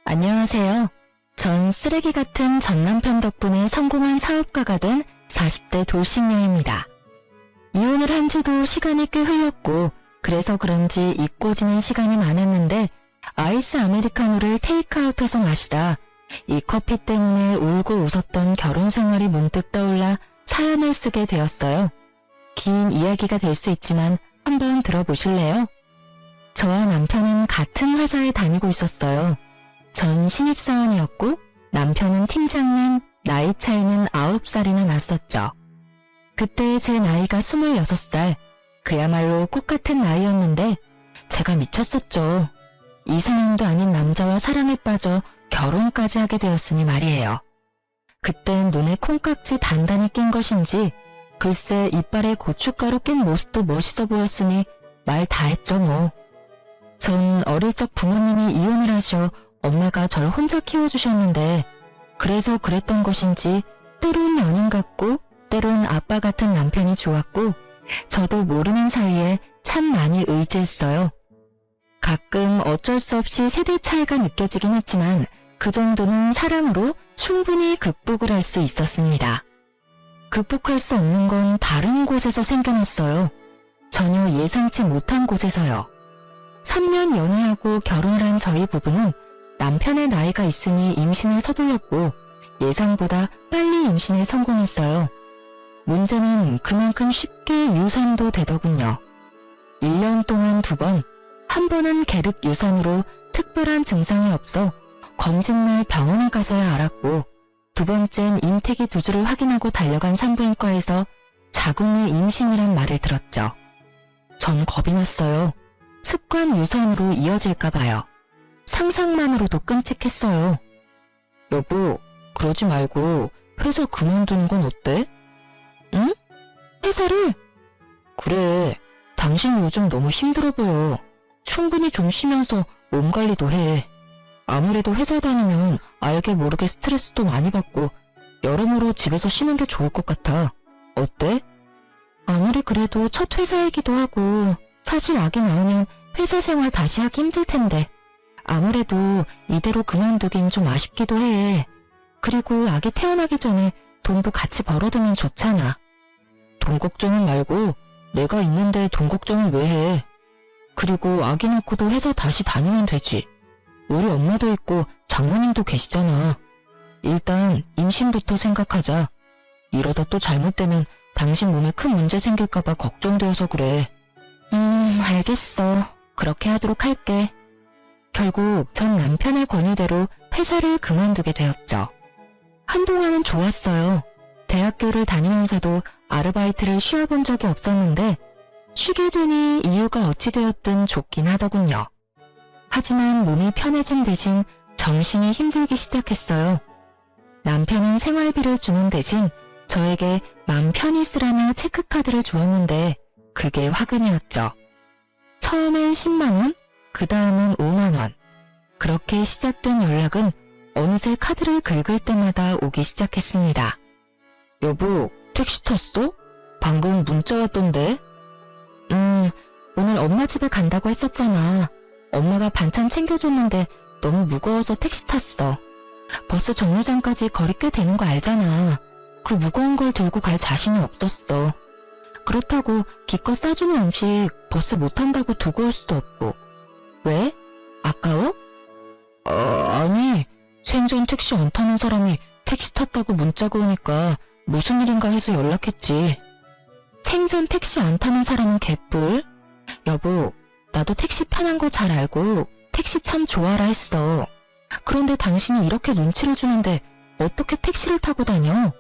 안녕하세요. 전 쓰레기 같은 전 남편 덕분에 성공한 사업가가 된 40대 돌싱녀입니다. 이혼을 한 지도 시간이 꽤 흘렀고 그래서 그런지 잊고 지낸 시간이 많았는데 아이스 아메리카노를 테이크아웃해서 마시다 이 커피 때문에 울고 웃었던 결혼 생활이 문득 떠올라 사연을 쓰게 되었어요. 긴 이야기가 될 수 있지만 한번 들어보실래요? 저와 남편은 같은 회사에 다니고 있었어요. 전 신입사원이었고 남편은 팀장님, 나이 차이는 9살이나 났었죠. 그때 제 나이가 26살, 그야말로 꽃같은 나이였는데 제가 미쳤었죠. 이상형도 아닌 남자와 사랑에 빠져 결혼까지 하게 되었으니 말이에요. 그땐 눈에 콩깍지 단단히 낀 것인지 글쎄 이빨에 고춧가루 낀 모습도 멋있어 보였으니 말 다 했죠 뭐. 전 어릴 적 부모님이 이혼을 하셔 엄마가 절 혼자 키워주셨는데 그래서 그랬던 것인지 때론 연인 같고 때론 아빠 같은 남편이 좋았고 저도 모르는 사이에 참 많이 의지했어요. 가끔 어쩔 수 없이 세대 차이가 느껴지긴 했지만 그 정도는 사랑으로 충분히 극복을 할 수 있었습니다. 극복할 수 없는 건 다른 곳에서 생겨났어요. 전혀 예상치 못한 곳에서요. 3년 연애하고 결혼을 한 저희 부부는 남편의 나이가 있으니 임신을 서둘렀고 예상보다 빨리 임신에 성공했어요. 문제는 그만큼 쉽게 유산도 되더군요. 1년 동안 2번, 한 번은 계륵 유산으로 특별한 증상이 없어 검진날 병원에 가서야 알았고 2번째는 인태기 2주를 확인하고 달려간 산부인과에서 자궁의 임신이란 말을 들었죠. 전 겁이 났어요. 습관 유산으로 이어질까 봐요. 상상만으로도 끔찍했어요. 여보, 그러지 말고 회사 그만두는 건 어때? 응? 회사를? 그래, 당신 요즘 너무 힘들어 보여. 충분히 좀 쉬면서 몸 관리도 해. 아무래도 회사 다니면 알게 모르게 스트레스도 많이 받고 여러모로 집에서 쉬는 게 좋을 것 같아. 어때? 아무리 그래도 첫 회사이기도 하고 사실 아기 낳으면 회사 생활 다시 하기 힘들 텐데 아무래도 이대로 그만두긴 좀 아쉽기도 해. 그리고 아기 태어나기 전에 돈도 같이 벌어두면 좋잖아. 돈 걱정은 말고 내가 있는데 돈 걱정을 왜 해? 그리고 아기 낳고도 회사 다시 다니면 되지. 우리 엄마도 있고 장모님도 계시잖아. 일단 임신부터 생각하자. 이러다 또 잘못되면 당신 몸에 큰 문제 생길까봐 걱정되어서 그래. 알겠어. 그렇게 하도록 할게. 결국 전 남편의 권유대로 회사를 그만두게 되었죠. 한동안은 좋았어요. 대학교를 다니면서도 아르바이트를 쉬어본 적이 없었는데 쉬게 되니 이유가 어찌 되었든 좋긴 하더군요. 하지만 몸이 편해진 대신 정신이 힘들기 시작했어요. 남편은 생활비를 주는 대신 저에게 맘 편히 쓰라며 체크카드를 주었는데 그게 화근이었죠. 처음엔 10만원, 그 다음은 5만원. 그렇게 시작된 연락은 어느새 카드를 긁을 때마다 오기 시작했습니다. 여보, 택시 탔어? 방금 문자 왔던데? 오늘 엄마 집에 간다고 했었잖아. 엄마가 반찬 챙겨줬는데 너무 무거워서 택시 탔어. 버스 정류장까지 거리 꽤 되는 거 알잖아. 그 무거운 걸 들고 갈 자신이 없었어. 그렇다고 기껏 싸주는 음식 버스 못 탄다고 두고 올 수도 없고. 왜? 아까워? 아니, 생전 택시 안 타는 사람이 택시 탔다고 문자가 오니까 무슨 일인가 해서 연락했지. 생전 택시 안 타는 사람은 개뿔? 여보, 나도 택시 편한 거 잘 알고 택시 참 좋아라 했어. 그런데 당신이 이렇게 눈치를 주는데 어떻게 택시를 타고 다녀?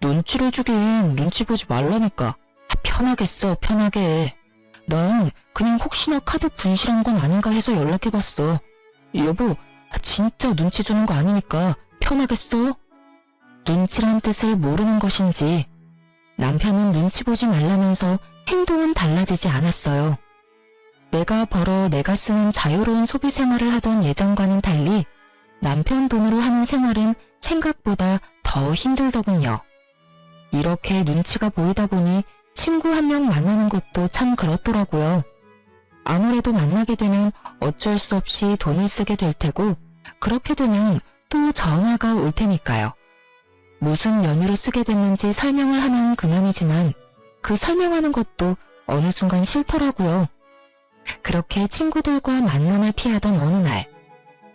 눈치를 주긴 눈치 보지 말라니까. 편하게 써, 편하게. 난 그냥 혹시나 카드 분실한 건 아닌가 해서 연락해봤어. 여보, 진짜 눈치 주는 거 아니니까 편하게 써. 눈치란 뜻을 모르는 것인지 남편은 눈치 보지 말라면서 행동은 달라지지 않았어요. 내가 벌어 내가 쓰는 자유로운 소비 생활을 하던 예전과는 달리 남편 돈으로 하는 생활은 생각보다 더 힘들더군요. 이렇게 눈치가 보이다 보니 친구 한 명 만나는 것도 참 그렇더라고요. 아무래도 만나게 되면 어쩔 수 없이 돈을 쓰게 될 테고 그렇게 되면 또 전화가 올 테니까요. 무슨 연유로 쓰게 됐는지 설명을 하면 그만이지만 그 설명하는 것도 어느 순간 싫더라고요. 그렇게 친구들과 만남을 피하던 어느 날,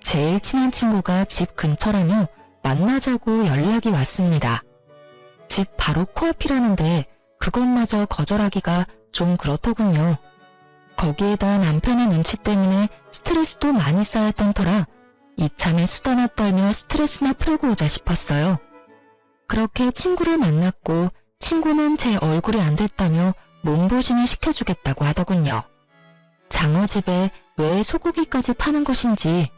제일 친한 친구가 집 근처라며 만나자고 연락이 왔습니다. 집 바로 코앞이라는데 그것마저 거절하기가 좀 그렇더군요. 거기에다 남편의 눈치 때문에 스트레스도 많이 쌓였던 터라 이참에 수다나 떨며 스트레스나 풀고 오자 싶었어요. 그렇게 친구를 만났고 친구는 제 얼굴이 안 됐다며 몸보신을 시켜주겠다고 하더군요. 장어집에 왜 소고기까지 파는 것인지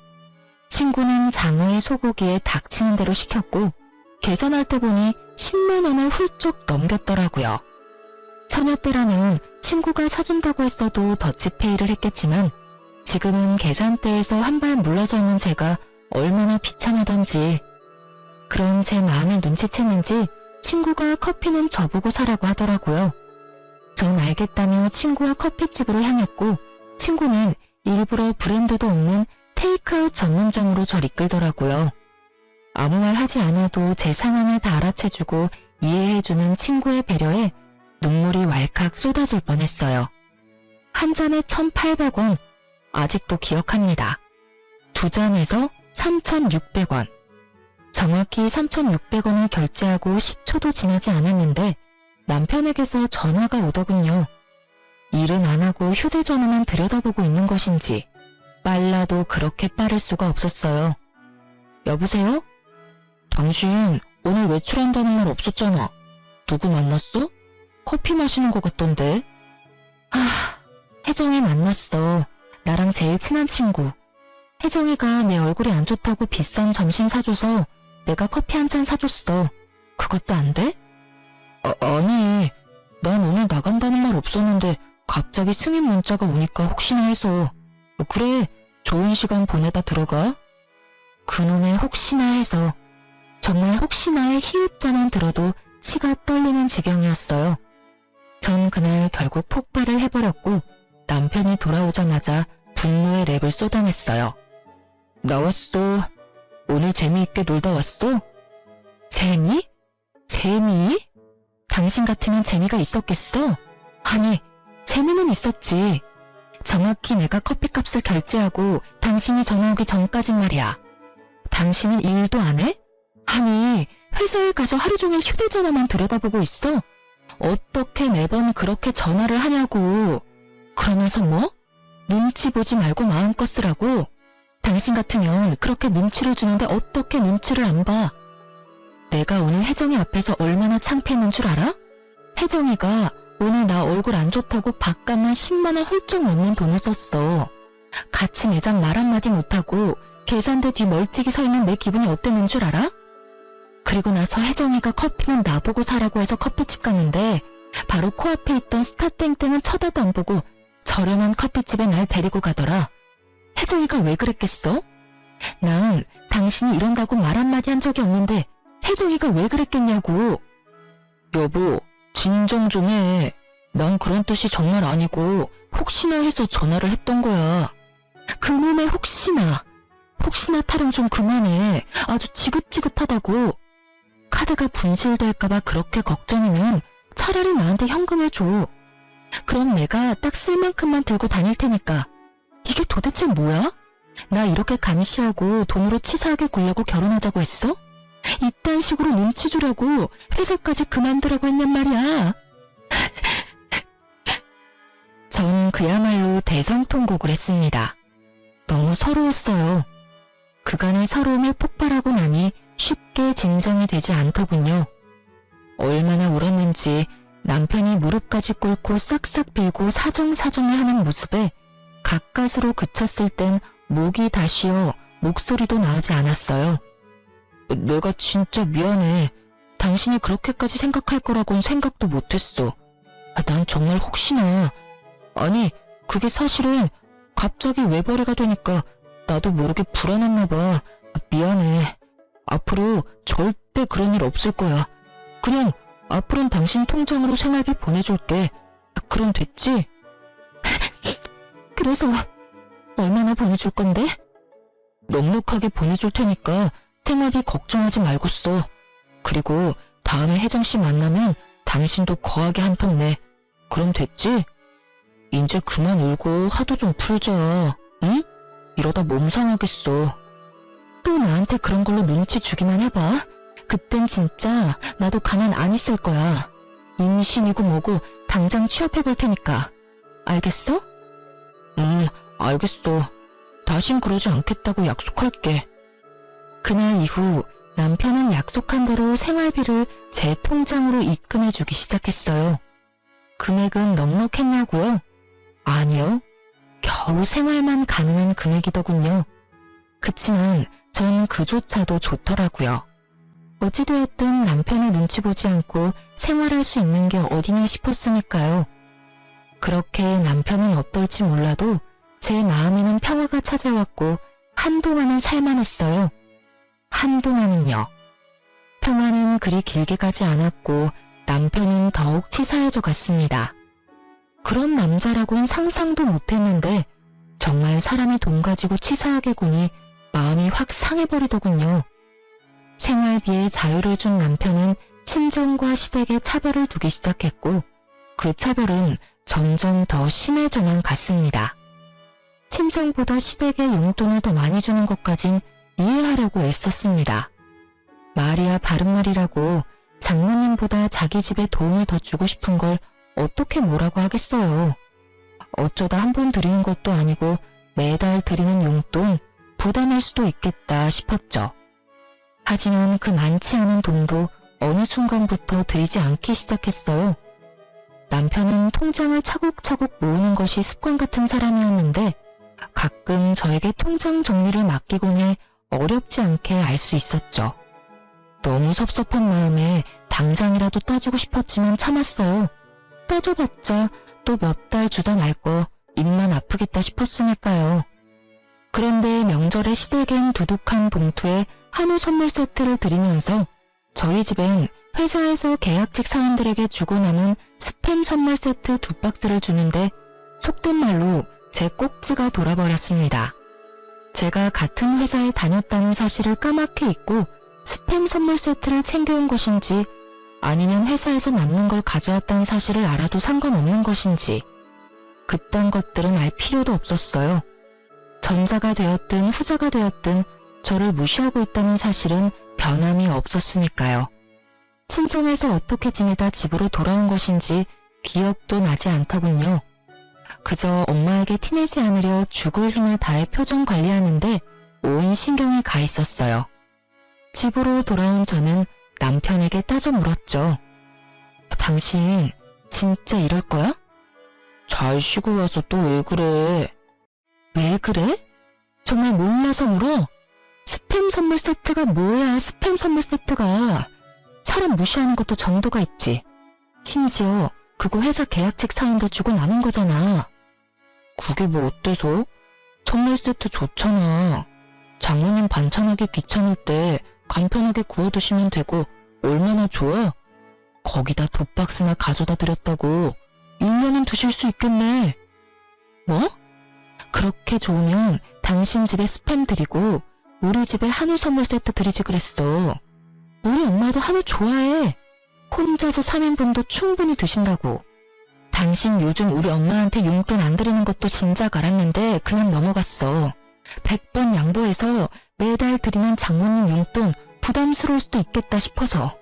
친구는 장어의 소고기에 닥치는 대로 시켰고 계산할 때 보니 10만 원을 훌쩍 넘겼더라고요. 처녀 때라면 친구가 사준다고 했어도 더치페이를 했겠지만 지금은 계산대에서 한 발 물러서 있는 제가 얼마나 비참하던지. 그런 제 마음을 눈치챘는지 친구가 커피는 저보고 사라고 하더라고요. 전 알겠다며 친구와 커피집으로 향했고 친구는 일부러 브랜드도 없는 테이크아웃 전문점으로 절 이끌더라고요. 아무 말 하지 않아도 제 상황을 다 알아채주고 이해해주는 친구의 배려에 눈물이 왈칵 쏟아질 뻔했어요. 한 잔에 1,800원, 아직도 기억합니다. 두 잔에서 3,600원. 정확히 3,600원을 결제하고 10초도 지나지 않았는데 남편에게서 전화가 오더군요. 일은 안 하고 휴대전화만 들여다보고 있는 것인지 빨라도 그렇게 빠를 수가 없었어요. 여보세요? 당신 오늘 외출한다는 말 없었잖아. 누구 만났어? 커피 마시는 것 같던데. 혜정이 만났어. 나랑 제일 친한 친구. 혜정이가 내 얼굴이 안 좋다고 비싼 점심 사줘서 내가 커피 한 잔 사줬어. 그것도 안 돼? 아니, 난 오늘 나간다는 말 없었는데 갑자기 승인 문자가 오니까 혹시나 해서. 그래, 좋은 시간 보내다 들어가. 그놈의 혹시나 해서. 정말 혹시나의 히읗자만 들어도 치가 떨리는 지경이었어요. 전 그날 결국 폭발을 해버렸고 남편이 돌아오자마자 분노의 랩을 쏟아냈어요. 나왔어. 오늘 재미있게 놀다 왔어? 재미? 재미? 당신 같으면 재미가 있었겠어? 아니, 재미는 있었지. 정확히 내가 커피값을 결제하고 당신이 전화 오기 전까진 말이야. 당신은 일도 안 해? 아니, 회사에 가서 하루 종일 휴대전화만 들여다보고 있어? 어떻게 매번 그렇게 전화를 하냐고. 그러면서 뭐? 눈치 보지 말고 마음껏 쓰라고? 당신 같으면 그렇게 눈치를 주는데 어떻게 눈치를 안 봐? 내가 오늘 혜정이 앞에서 얼마나 창피했는 줄 알아? 혜정이가 오늘 나 얼굴 안 좋다고 밥값만 10만 원 훌쩍 넘는 돈을 썼어. 같이 매장 말 한마디 못하고 계산대 뒤 멀찍이 서 있는 내 기분이 어땠는 줄 알아? 그리고 나서 혜정이가 커피는 나보고 사라고 해서 커피집 갔는데 바로 코앞에 있던 스타땡땡은 쳐다도 안 보고 저렴한 커피집에 날 데리고 가더라. 혜정이가 왜 그랬겠어? 난 당신이 이런다고 말 한마디 한 적이 없는데 혜정이가 왜 그랬겠냐고. 여보, 진정 좀 해. 난 그런 뜻이 정말 아니고 혹시나 해서 전화를 했던 거야. 그놈의 혹시나. 혹시나 타령 좀 그만해. 아주 지긋지긋하다고. 카드가 분실될까봐 그렇게 걱정이면 차라리 나한테 현금을 줘. 그럼 내가 딱 쓸 만큼만 들고 다닐 테니까. 이게 도대체 뭐야? 나 이렇게 감시하고 돈으로 치사하게 굴려고 결혼하자고 했어? 이딴 식으로 눈치 주려고 회사까지 그만두라고 했냔 말이야. 전 그야말로 대성통곡을 했습니다. 너무 서러웠어요. 그간의 서러움이 폭발하고 나니 쉽게 진정이 되지 않더군요. 얼마나 울었는지 남편이 무릎까지 꿇고 싹싹 빌고 사정사정을 하는 모습에 가까스로 그쳤을 땐 목이 다 쉬어 목소리도 나오지 않았어요. 내가 진짜 미안해. 당신이 그렇게까지 생각할 거라고는 생각도 못했어. 난 정말 혹시나. 아니, 그게 사실은 갑자기 외벌이가 되니까 나도 모르게 불안했나 봐. 미안해. 앞으로 절대 그런 일 없을 거야. 그냥 앞으로는 당신 통장으로 생활비 보내줄게. 그럼 됐지? 그래서 얼마나 보내줄 건데? 넉넉하게 보내줄 테니까 생활비 걱정하지 말고 써. 그리고 다음에 혜정씨 만나면 당신도 거하게 한 편 내. 그럼 됐지? 이제 그만 울고 화도 좀 풀자. 응? 이러다 몸 상하겠어. 또 나한테 그런 걸로 눈치 주기만 해봐. 그땐 진짜 나도 가만 안 있을 거야. 임신이고 뭐고 당장 취업해볼 테니까. 알겠어? 알겠어. 다신 그러지 않겠다고 약속할게. 그날 이후 남편은 약속한 대로 생활비를 제 통장으로 입금해주기 시작했어요. 금액은 넉넉했냐고요? 아니요. 겨우 생활만 가능한 금액이더군요. 그치만 전 그조차도 좋더라고요. 어찌되었든 남편의 눈치 보지 않고 생활할 수 있는 게 어디냐 싶었으니까요. 그렇게 남편은 어떨지 몰라도 제 마음에는 평화가 찾아왔고 한동안은 살만했어요. 한동안은요. 평화는 그리 길게 가지 않았고 남편은 더욱 치사해져 갔습니다. 그런 남자라고는 상상도 못했는데 정말 사람의 돈 가지고 치사하게 구니 마음이 확 상해버리더군요. 생활비에 자유를 준 남편은 친정과 시댁에 차별을 두기 시작했고 그 차별은 점점 더 심해져만 갔습니다. 친정보다 시댁에 용돈을 더 많이 주는 것까진 이해하려고 애썼습니다. 말이야 바른 말이라고 장모님보다 자기 집에 도움을 더 주고 싶은 걸 어떻게 뭐라고 하겠어요. 어쩌다 한 번 드리는 것도 아니고 매달 드리는 용돈 부담할 수도 있겠다 싶었죠. 하지만 그 많지 않은 돈도 어느 순간부터 드리지 않기 시작했어요. 남편은 통장을 차곡차곡 모으는 것이 습관 같은 사람이었는데 가끔 저에게 통장 정리를 맡기곤 해 어렵지 않게 알 수 있었죠. 너무 섭섭한 마음에 당장이라도 따지고 싶었지만 참았어요. 따져봤자 또 몇 달 주다 말 거 입만 아프겠다 싶었으니까요. 그런데 명절에 시댁엔 두둑한 봉투에 한우 선물 세트를 드리면서 저희 집엔 회사에서 계약직 사원들에게 주고 남은 스팸 선물 세트 2박스를 주는데 속된 말로 제 꼭지가 돌아버렸습니다. 제가 같은 회사에 다녔다는 사실을 까맣게 잊고 스팸 선물 세트를 챙겨온 것인지 아니면 회사에서 남는 걸 가져왔다는 사실을 알아도 상관없는 것인지 그딴 것들은 알 필요도 없었어요. 전자가 되었든 후자가 되었든 저를 무시하고 있다는 사실은 변함이 없었으니까요. 친정에서 어떻게 지내다 집으로 돌아온 것인지 기억도 나지 않더군요. 그저 엄마에게 티내지 않으려 죽을 힘을 다해 표정 관리하는데 온 신경이 가 있었어요. 집으로 돌아온 저는 남편에게 따져 물었죠. 당신 진짜 이럴 거야? 잘 쉬고 와서 또 왜 그래? 왜 그래? 정말 몰라서 물어? 스팸 선물 세트가 뭐야, 스팸 선물 세트가. 사람 무시하는 것도 정도가 있지. 심지어 그거 회사 계약직 사원들 주고 남은 거잖아. 그게 뭐 어때서? 선물 세트 좋잖아. 장모님 반찬하기 귀찮을 때 간편하게 구워두시면 되고 얼마나 좋아? 거기다 2박스나 가져다 드렸다고 1년은 드실 수 있겠네. 뭐? 그렇게 좋으면 당신 집에 스팸 드리고 우리 집에 한우 선물 세트 드리지 그랬어. 우리 엄마도 한우 좋아해. 혼자서 3인분도 충분히 드신다고. 당신 요즘 우리 엄마한테 용돈 안 드리는 것도 진작 알았는데 그냥 넘어갔어. 100번 양보해서 매달 드리는 장모님 용돈 부담스러울 수도 있겠다 싶어서.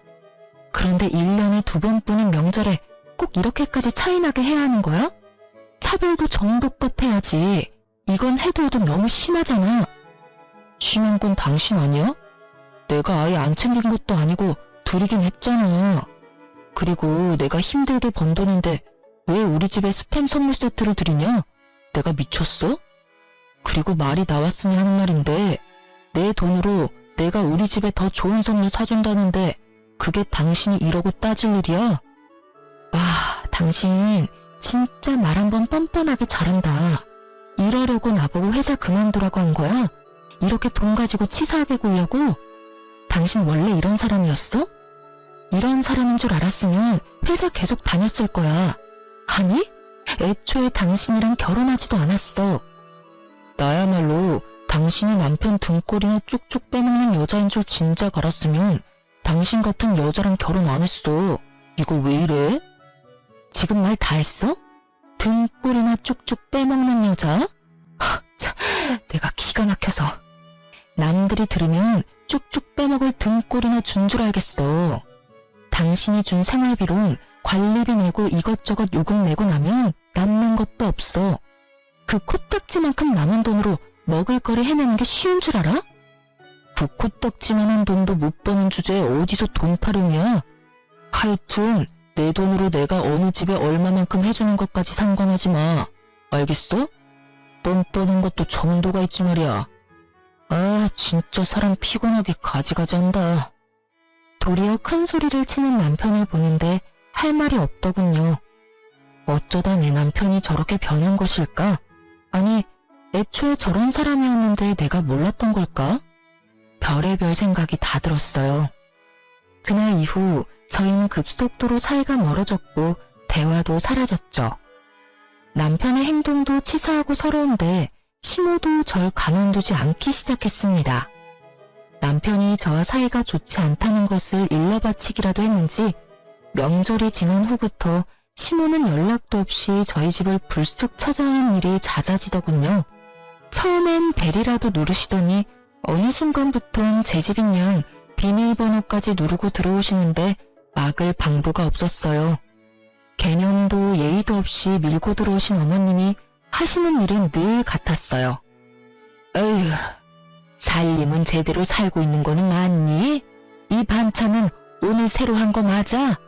그런데 1년에 2번뿐인 명절에 꼭 이렇게까지 차이나게 해야 하는 거야? 차별도 정도껏 해야지. 이건 해도 너무 심하잖아. 심한 건 당신 아니야? 내가 아예 안 챙긴 것도 아니고 드리긴 했잖아. 그리고 내가 힘들게 번 돈인데 왜 우리 집에 스팸 선물 세트를 드리냐? 내가 미쳤어? 그리고 말이 나왔으니 하는 말인데 내 돈으로 내가 우리 집에 더 좋은 선물 사준다는데 그게 당신이 이러고 따질 일이야? 와, 당신 진짜 말 한번 뻔뻔하게 잘한다. 이러려고 나보고 회사 그만두라고 한 거야? 이렇게 돈 가지고 치사하게 굴려고? 당신 원래 이런 사람이었어? 이런 사람인 줄 알았으면 회사 계속 다녔을 거야. 아니? 애초에 당신이랑 결혼하지도 않았어. 나야말로 당신이 남편 등골이나 쭉쭉 빼먹는 여자인 줄 진작 알았으면 당신 같은 여자랑 결혼 안 했어. 이거 왜 이래? 지금 말 다 했어? 등골이나 쭉쭉 빼먹는 여자? 참, 내가 기가 막혀서. 남들이 들으면 쭉쭉 빼먹을 등골이나 준 줄 알겠어. 당신이 준 생활비론 관리비 내고 이것저것 요금 내고 나면 남는 것도 없어. 그 코딱지만큼 남은 돈으로 먹을거리 해내는 게 쉬운 줄 알아? 그 코딱지만한 돈도 못 버는 주제에 어디서 돈 타령이야? 하여튼 내 돈으로 내가 어느 집에 얼마만큼 해주는 것까지 상관하지 마. 알겠어? 뻔뻔한 것도 정도가 있지 말이야. 아, 진짜 사람 피곤하게 가지가지한다. 도리어 큰 소리를 치는 남편을 보는데 할 말이 없더군요. 어쩌다 내 남편이 저렇게 변한 것일까? 아니, 애초에 저런 사람이었는데 내가 몰랐던 걸까? 별의별 생각이 다 들었어요. 그날 이후 저희는 급속도로 사이가 멀어졌고 대화도 사라졌죠. 남편의 행동도 치사하고 서러운데 시모도 절 가만두지 않기 시작했습니다. 남편이 저와 사이가 좋지 않다는 것을 일러바치기라도 했는지 명절이 지난 후부터 시모는 연락도 없이 저희 집을 불쑥 찾아오는 일이 잦아지더군요. 처음엔 벨이라도 누르시더니 어느 순간부턴 제 집인 양 비밀번호까지 누르고 들어오시는데 막을 방도가 없었어요. 개념도 예의도 없이 밀고 들어오신 어머님이 하시는 일은 늘 같았어요. 에휴, 살림은 제대로 살고 있는 거는 맞니? 이 반찬은 오늘 새로 한 거 맞아?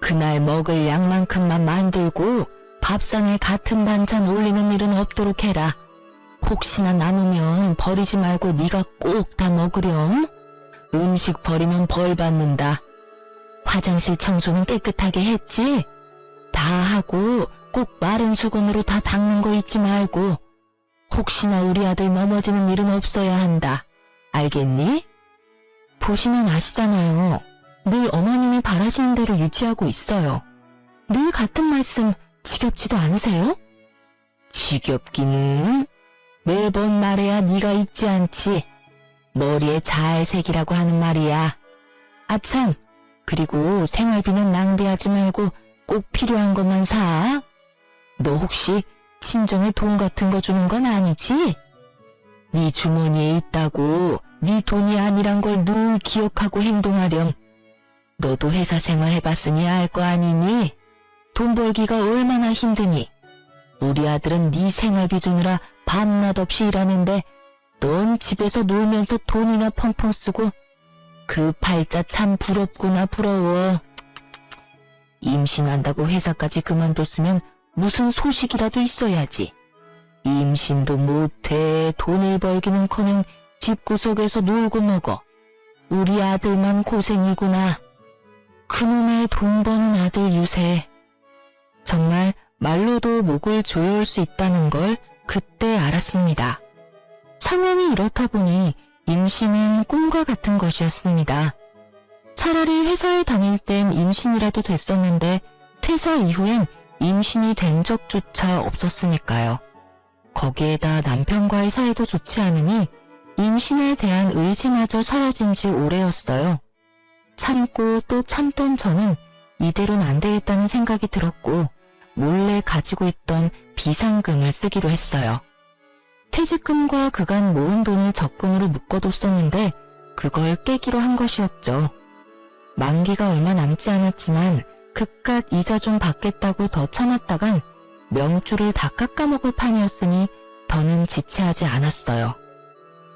그날 먹을 양만큼만 만들고 밥상에 같은 반찬 올리는 일은 없도록 해라. 혹시나 남으면 버리지 말고 네가 꼭 다 먹으렴. 음식 버리면 벌 받는다. 화장실 청소는 깨끗하게 했지? 다 하고 꼭 마른 수건으로 다 닦는 거 잊지 말고. 혹시나 우리 아들 넘어지는 일은 없어야 한다. 알겠니? 보시면 아시잖아요. 늘 어머님이 바라시는 대로 유지하고 있어요. 늘 같은 말씀 지겹지도 않으세요? 지겹기는? 매번 말해야 네가 잊지 않지. 머리에 잘 새기라고 하는 말이야. 아참, 그리고 생활비는 낭비하지 말고 꼭 필요한 것만 사. 너 혹시 친정에 돈 같은 거 주는 건 아니지? 네 주머니에 있다고 네 돈이 아니란 걸 늘 기억하고 행동하렴. 너도 회사 생활 해봤으니 알 거 아니니? 돈 벌기가 얼마나 힘드니? 우리 아들은 네 생활비 주느라 밤낮 없이 일하는데 넌 집에서 놀면서 돈이나 펑펑 쓰고 그 팔자 참 부럽구나 부러워. 임신한다고 회사까지 그만뒀으면 무슨 소식이라도 있어야지. 임신도 못해 돈을 벌기는커녕 집구석에서 놀고 먹어. 우리 아들만 고생이구나. 그놈의 돈 버는 아들 유세. 정말 말로도 목을 조여올 수 있다는 걸 그때 알았습니다. 상황이 이렇다 보니 임신은 꿈과 같은 것이었습니다. 차라리 회사에 다닐 땐 임신이라도 됐었는데 퇴사 이후엔 임신이 된 적조차 없었으니까요. 거기에다 남편과의 사이도 좋지 않으니 임신에 대한 의지마저 사라진 지 오래였어요. 참고 또 참던 저는 이대로는 안 되겠다는 생각이 들었고 몰래 가지고 있던 비상금을 쓰기로 했어요. 퇴직금과 그간 모은 돈을 적금으로 묶어뒀었는데 그걸 깨기로 한 것이었죠. 만기가 얼마 남지 않았지만 그깟 이자 좀 받겠다고 더 참았다간 명줄을 다 깎아먹을 판이었으니 더는 지체하지 않았어요.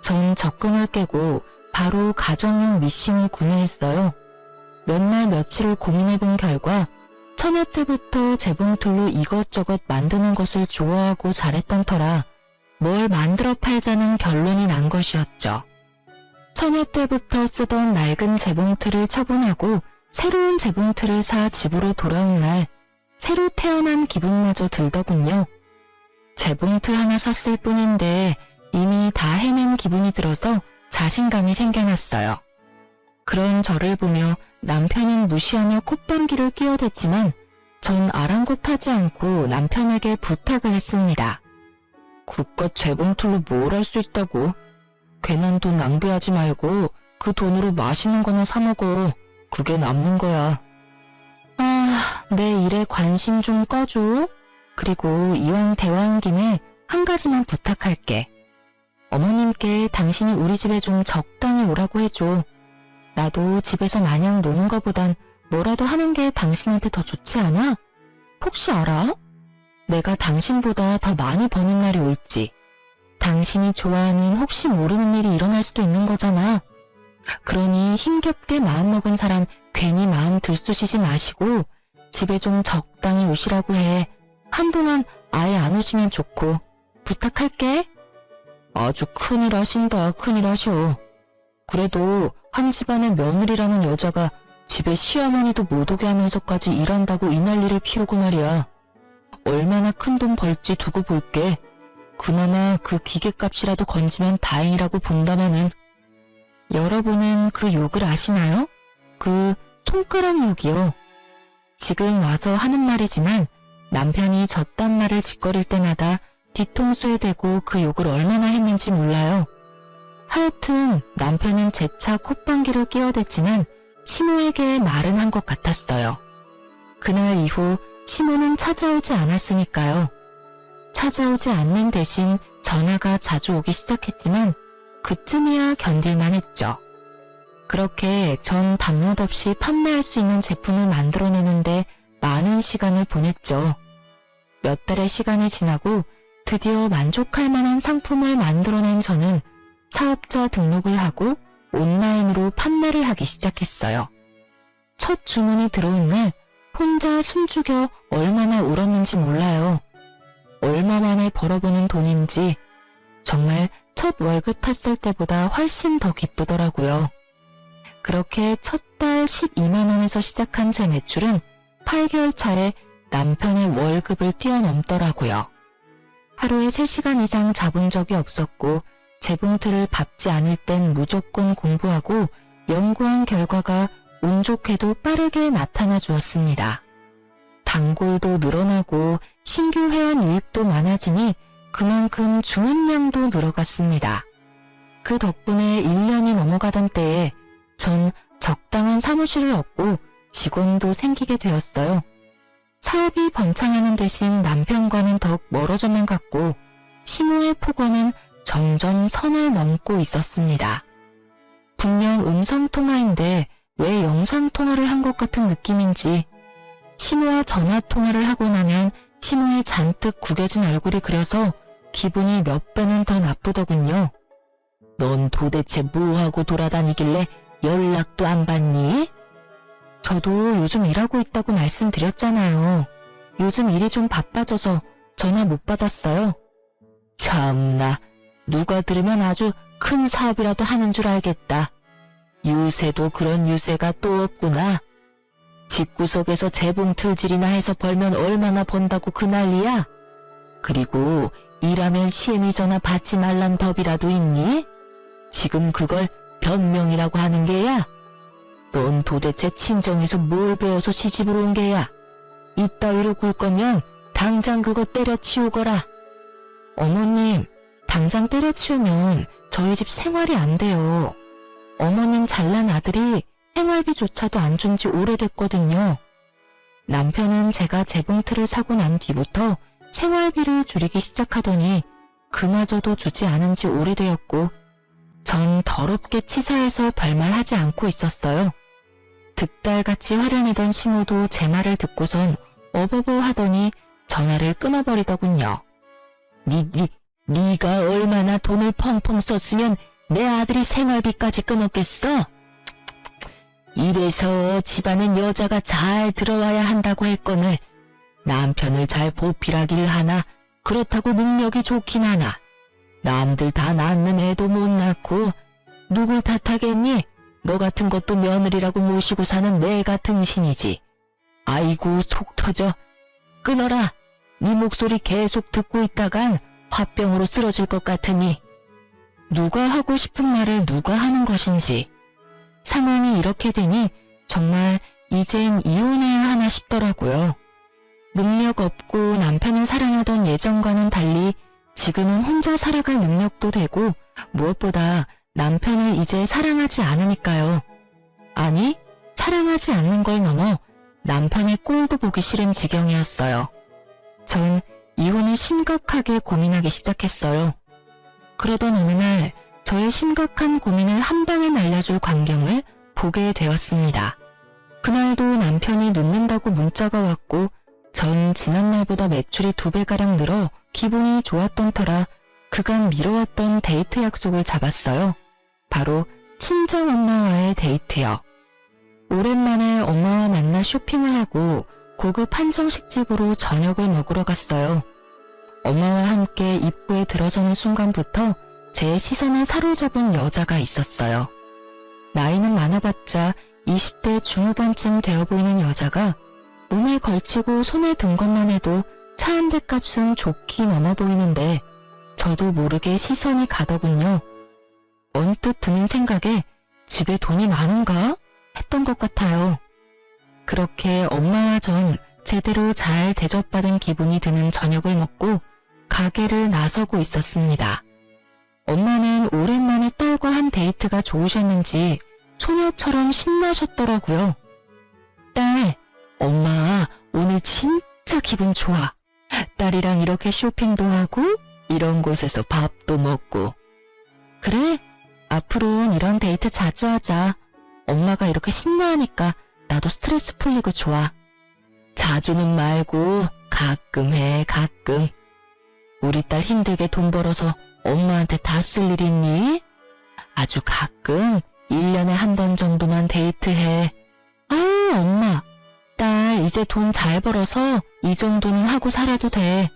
전 적금을 깨고 바로 가정용 미싱을 구매했어요. 몇 날 며칠을 고민해본 결과 처녀 때부터 재봉틀로 이것저것 만드는 것을 좋아하고 잘했던 터라 뭘 만들어 팔자는 결론이 난 것이었죠. 처녀 때부터 쓰던 낡은 재봉틀을 처분하고 새로운 재봉틀을 사 집으로 돌아온 날 새로 태어난 기분마저 들더군요. 재봉틀 하나 샀을 뿐인데 이미 다 해낸 기분이 들어서 자신감이 생겨났어요. 그런 저를 보며 남편은 무시하며 콧방귀를 끼어댔지만 전 아랑곳하지 않고 남편에게 부탁을 했습니다. 그깟 재봉틀로 뭘 할 수 있다고. 괜한 돈 낭비하지 말고 그 돈으로 맛있는 거나 사 먹어. 그게 남는 거야. 아, 내 일에 관심 좀 꺼줘. 그리고 이왕 대화한 김에 한 가지만 부탁할게. 어머님께 당신이 우리 집에 좀 적당히 오라고 해줘. 나도 집에서 마냥 노는 거보단 뭐라도 하는 게 당신한테 더 좋지 않아? 혹시 알아? 내가 당신보다 더 많이 버는 날이 올지. 당신이 좋아하는 혹시 모르는 일이 일어날 수도 있는 거잖아. 그러니 힘겹게 마음먹은 사람 괜히 마음 들쑤시지 마시고 집에 좀 적당히 오시라고 해. 한동안 아예 안 오시면 좋고. 부탁할게. 아주 큰일 하신다. 큰일 하셔. 그래도 한 집안의 며느리라는 여자가 집에 시어머니도 못 오게 하면서까지 일한다고 이 난리를 피우고 말이야. 얼마나 큰 돈 벌지 두고 볼게. 그나마 그 기계값이라도 건지면 다행이라고 본다마는. 여러분은 그 욕을 아시나요? 그 손가락 욕이요. 지금 와서 하는 말이지만 남편이 저딴 말을 짓거릴 때마다 뒤통수에 대고 그 욕을 얼마나 했는지 몰라요. 하여튼 남편은 재차 콧방귀를 끼어댔지만 시모에게 말은 한 것 같았어요. 그날 이후 시모는 찾아오지 않았으니까요. 찾아오지 않는 대신 전화가 자주 오기 시작했지만 그쯤이야 견딜만 했죠. 그렇게 전 밤낮 없이 판매할 수 있는 제품을 만들어내는데 많은 시간을 보냈죠. 몇 달의 시간이 지나고 드디어 만족할 만한 상품을 만들어낸 저는 사업자 등록을 하고 온라인으로 판매를 하기 시작했어요. 첫 주문이 들어온 날 혼자 숨죽여 얼마나 울었는지 몰라요. 얼마 만에 벌어보는 돈인지 정말 첫 월급 탔을 때보다 훨씬 더 기쁘더라고요. 그렇게 첫 달 12만 원에서 시작한 제 매출은 8개월 차에 남편의 월급을 뛰어넘더라고요. 하루에 3시간 이상 자본 적이 없었고 재봉틀을 밟지 않을 땐 무조건 공부하고 연구한 결과가 운 좋게도 빠르게 나타나 주었습니다. 단골도 늘어나고 신규 회원 유입도 많아지니 그만큼 주문량도 늘어갔습니다. 그 덕분에 1년이 넘어가던 때에 전 적당한 사무실을 얻고 직원도 생기게 되었어요. 사업이 번창하는 대신 남편과는 더욱 멀어져만 갔고 시모의 폭언은 점점 선을 넘고 있었습니다. 분명 음성통화인데 왜 영상통화를 한 것 같은 느낌인지 시모와 전화통화를 하고 나면 시모의 잔뜩 구겨진 얼굴이 그려서 기분이 몇 배는 더 나쁘더군요. 넌 도대체 뭐하고 돌아다니길래 연락도 안 받니? 저도 요즘 일하고 있다고 말씀드렸잖아요. 요즘 일이 좀 바빠져서 전화 못 받았어요. 참나, 누가 들으면 아주 큰 사업이라도 하는 줄 알겠다. 유세도 그런 유세가 또 없구나. 집구석에서 재봉틀질이나 해서 벌면 얼마나 번다고 그 난리야? 그리고 일하면 시엠이 전화 받지 말란 법이라도 있니? 지금 그걸 변명이라고 하는 게야? 넌 도대체 친정에서 뭘 배워서 시집을 온 게야? 이따위로 굴 거면 당장 그거 때려치우거라. 어머님, 당장 때려치우면 저희 집 생활이 안 돼요. 어머님 잘난 아들이 생활비조차도 안 준 지 오래됐거든요. 남편은 제가 재봉틀을 사고 난 뒤부터 생활비를 줄이기 시작하더니 그마저도 주지 않은 지 오래되었고 전 더럽게 치사해서 별말하지 않고 있었어요. 득달같이 화려내던 시모도 제 말을 듣고선 어버버 하더니 전화를 끊어버리더군요. 네가 얼마나 돈을 펑펑 썼으면 내 아들이 생활비까지 끊었겠어? 이래서 집안엔 여자가 잘 들어와야 한다고 했거늘 남편을 잘 보필하길 하나 그렇다고 능력이 좋긴 하나 남들 다 낳는 애도 못 낳고 누굴 탓하겠니? 너 같은 것도 며느리라고 모시고 사는 내가 등신이지. 아이고 속 터져. 끊어라. 네 목소리 계속 듣고 있다간 화병으로 쓰러질 것 같으니. 누가 하고 싶은 말을 누가 하는 것인지. 상황이 이렇게 되니 정말 이젠 이혼해야 하나 싶더라고요. 능력 없고 남편을 사랑하던 예전과는 달리 지금은 혼자 살아갈 능력도 되고 무엇보다 남편을 이제 사랑하지 않으니까요. 아니, 사랑하지 않는 걸 넘어 남편의 꼴도 보기 싫은 지경이었어요. 전 이혼을 심각하게 고민하기 시작했어요. 그러던 어느 날 저의 심각한 고민을 한 방에 날려줄 광경을 보게 되었습니다. 그날도 남편이 늦는다고 문자가 왔고 전 지난날보다 매출이 2배가량 늘어 기분이 좋았던 터라 그간 미뤄왔던 데이트 약속을 잡았어요. 바로 친정엄마와의 데이트요. 오랜만에 엄마와 만나 쇼핑을 하고 고급 한정식 집으로 저녁을 먹으러 갔어요. 엄마와 함께 입구에 들어서는 순간부터 제 시선을 사로잡은 여자가 있었어요. 나이는 많아봤자 20대 중후반쯤 되어 보이는 여자가 몸에 걸치고 손에 든 것만 해도 차 한 대 값은 좋게 넘어 보이는데 저도 모르게 시선이 가더군요. 언뜻 드는 생각에 집에 돈이 많은가? 했던 것 같아요. 그렇게 엄마와 전 제대로 잘 대접받은 기분이 드는 저녁을 먹고 가게를 나서고 있었습니다. 엄마는 오랜만에 딸과 한 데이트가 좋으셨는지 소녀처럼 신나셨더라고요. 딸, 엄마 오늘 진짜 기분 좋아. 딸이랑 이렇게 쇼핑도 하고 이런 곳에서 밥도 먹고. 그래? 앞으로는 이런 데이트 자주 하자. 엄마가 이렇게 신나하니까 나도 스트레스 풀리고 좋아. 자주는 말고 가끔 해, 가끔. 우리 딸 힘들게 돈 벌어서 엄마한테 다 쓸 일 있니? 아주 가끔 1년에 한 번 정도만 데이트해. 아유, 엄마. 딸 이제 돈 잘 벌어서 이 정도는 하고 살아도 돼.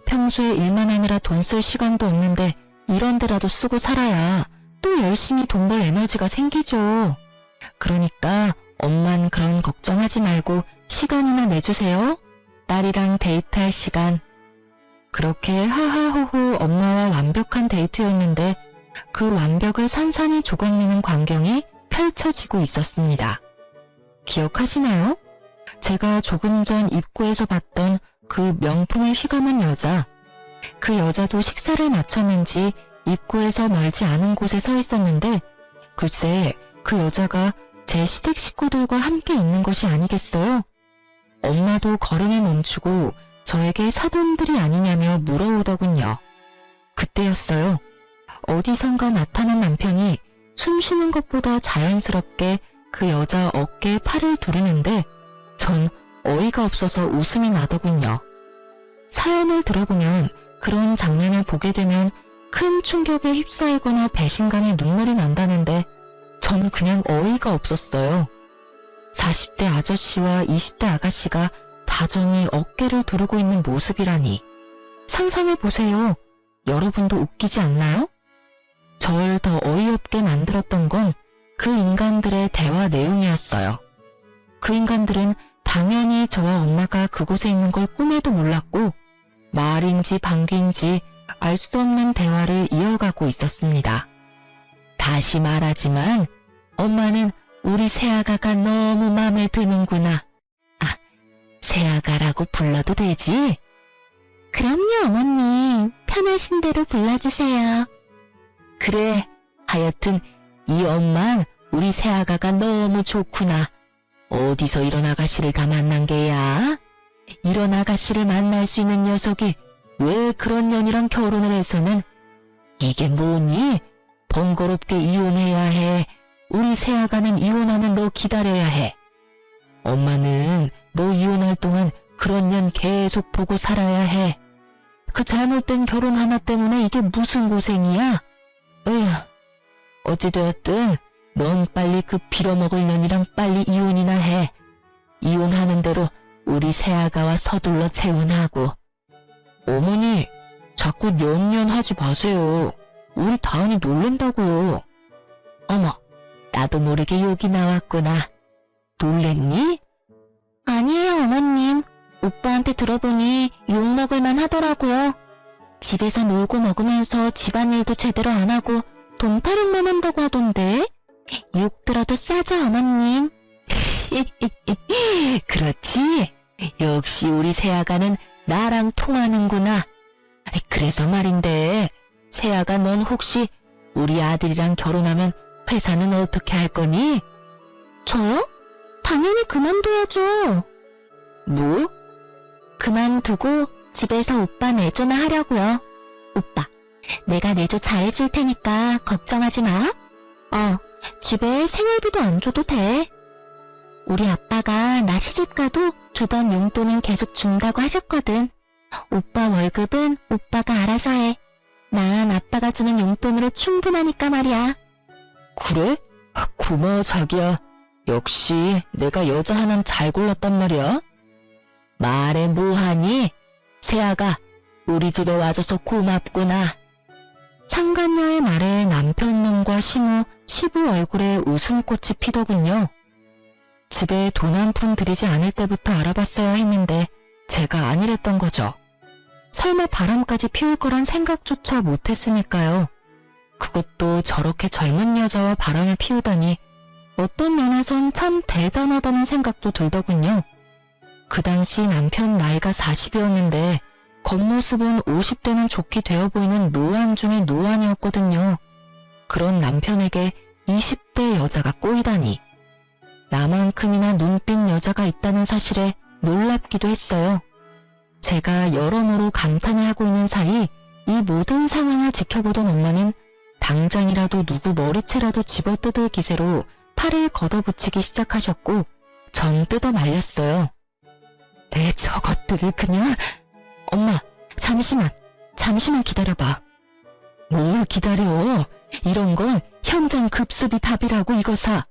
평소에 일만 하느라 돈 쓸 시간도 없는데 이런 데라도 쓰고 살아야 또 열심히 돈 벌 에너지가 생기죠. 그러니까 엄만 그런 걱정하지 말고 시간이나 내주세요. 딸이랑 데이트할 시간. 그렇게 하하호호 엄마와 완벽한 데이트였는데 그 완벽을 산산이 조각내는 광경이 펼쳐지고 있었습니다. 기억하시나요? 제가 조금 전 입구에서 봤던 그 명품을 휘감은 여자. 그 여자도 식사를 마쳤는지 입구에서 멀지 않은 곳에 서 있었는데 글쎄 그 여자가 제 시댁 식구들과 함께 있는 것이 아니겠어요? 엄마도 걸음을 멈추고 저에게 사돈들이 아니냐며 물어오더군요. 그때였어요. 어디선가 나타난 남편이 숨 쉬는 것보다 자연스럽게 그 여자 어깨에 팔을 두르는데 전 어이가 없어서 웃음이 나더군요. 사연을 들어보면 그런 장면을 보게 되면 큰 충격에 휩싸이거나 배신감에 눈물이 난다는데 전 그냥 어이가 없었어요. 40대 아저씨와 20대 아가씨가 다정히 어깨를 두르고 있는 모습이라니. 상상해보세요. 여러분도 웃기지 않나요? 절 더 어이없게 만들었던 건 그 인간들의 대화 내용이었어요. 그 인간들은 당연히 저와 엄마가 그곳에 있는 걸 꿈에도 몰랐고 말인지 방귀인지 알 수 없는 대화를 이어가고 있었습니다. 다시 말하지만 엄마는 우리 새아가가 너무 마음에 드는구나. 아, 새아가라고 불러도 되지? 그럼요, 어머님. 편하신 대로 불러주세요. 그래, 하여튼 이 엄만 우리 새아가가 너무 좋구나. 어디서 이런 아가씨를 다 만난 게야? 이런 아가씨를 만날 수 있는 녀석이 왜 그런 년이랑 결혼을 해서는 이게 뭐니? 번거롭게 이혼해야 해. 우리 새아가는 이혼하는 너 기다려야 해. 엄마는 너 이혼할 동안 그런 년 계속 보고 살아야 해. 그 잘못된 결혼 하나 때문에 이게 무슨 고생이야? 에휴, 어찌되었든 넌 빨리 그 빌어먹을 년이랑 빨리 이혼이나 해. 이혼하는 대로 우리 새아가와 서둘러 재혼하고. 어머니, 자꾸 년년 하지 마세요. 우리 다은이 놀랜다고요. 어머, 나도 모르게 욕이 나왔구나. 놀랬니? 아니에요, 어머님. 오빠한테 들어보니 욕먹을만 하더라고요. 집에서 놀고 먹으면서 집안일도 제대로 안 하고 돈 타령만 한다고 하던데. 욕 들어도 싸죠, 어머님. 그렇지. 역시 우리 새아가는 나랑 통하는구나. 그래서 말인데, 세아가 넌 혹시 우리 아들이랑 결혼하면 회사는 어떻게 할 거니? 저요? 당연히 그만둬야죠. 뭐? 그만두고 집에서 오빠 내조나 하려고요. 오빠, 내가 내조 잘해줄 테니까 걱정하지 마. 집에 생활비도 안 줘도 돼. 우리 아빠가 나 시집가도 주던 용돈은 계속 준다고 하셨거든. 오빠 월급은 오빠가 알아서 해. 난 아빠가 주는 용돈으로 충분하니까 말이야. 그래? 고마워 자기야. 역시 내가 여자 하나는 잘 골랐단 말이야. 말해 뭐하니? 세아가 우리 집에 와줘서 고맙구나. 상간녀의 말에 남편놈과 시부 얼굴에 웃음꽃이 피더군요. 집에 돈 한 푼 들이지 않을 때부터 알아봤어야 했는데 제가 아니랬던 거죠. 설마 바람까지 피울 거란 생각조차 못했으니까요. 그것도 저렇게 젊은 여자와 바람을 피우다니 어떤 면에선 참 대단하다는 생각도 들더군요. 그 당시 남편 나이가 40이었는데 겉모습은 50대는 좋게 되어 보이는 노안 중의 노안이었거든요. 그런 남편에게 20대 여자가 꼬이다니. 나만큼이나 눈빛 여자가 있다는 사실에 놀랍기도 했어요. 제가 여러모로 감탄을 하고 있는 사이 이 모든 상황을 지켜보던 엄마는 당장이라도 누구 머리채라도 집어뜯을 기세로 팔을 걷어붙이기 시작하셨고 전 뜯어 말렸어요. 내 저것들을 그냥... 엄마, 잠시만 기다려봐. 뭘 기다려? 이런 건 현장 급습이 답이라고 이거사.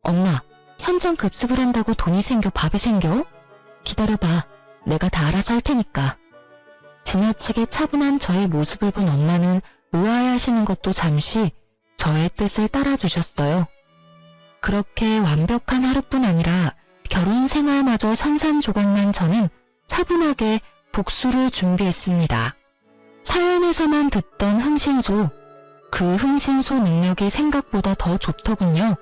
엄마, 현장 급습을 한다고 돈이 생겨 밥이 생겨? 기다려봐. 내가 다 알아서 할 테니까. 지나치게 차분한 저의 모습을 본 엄마는 의아해하시는 것도 잠시 저의 뜻을 따라주셨어요. 그렇게 완벽한 하루뿐 아니라 결혼 생활마저 산산조각난 저는 차분하게 복수를 준비했습니다. 사연에서만 듣던 흥신소, 그 흥신소 능력이 생각보다 더 좋더군요.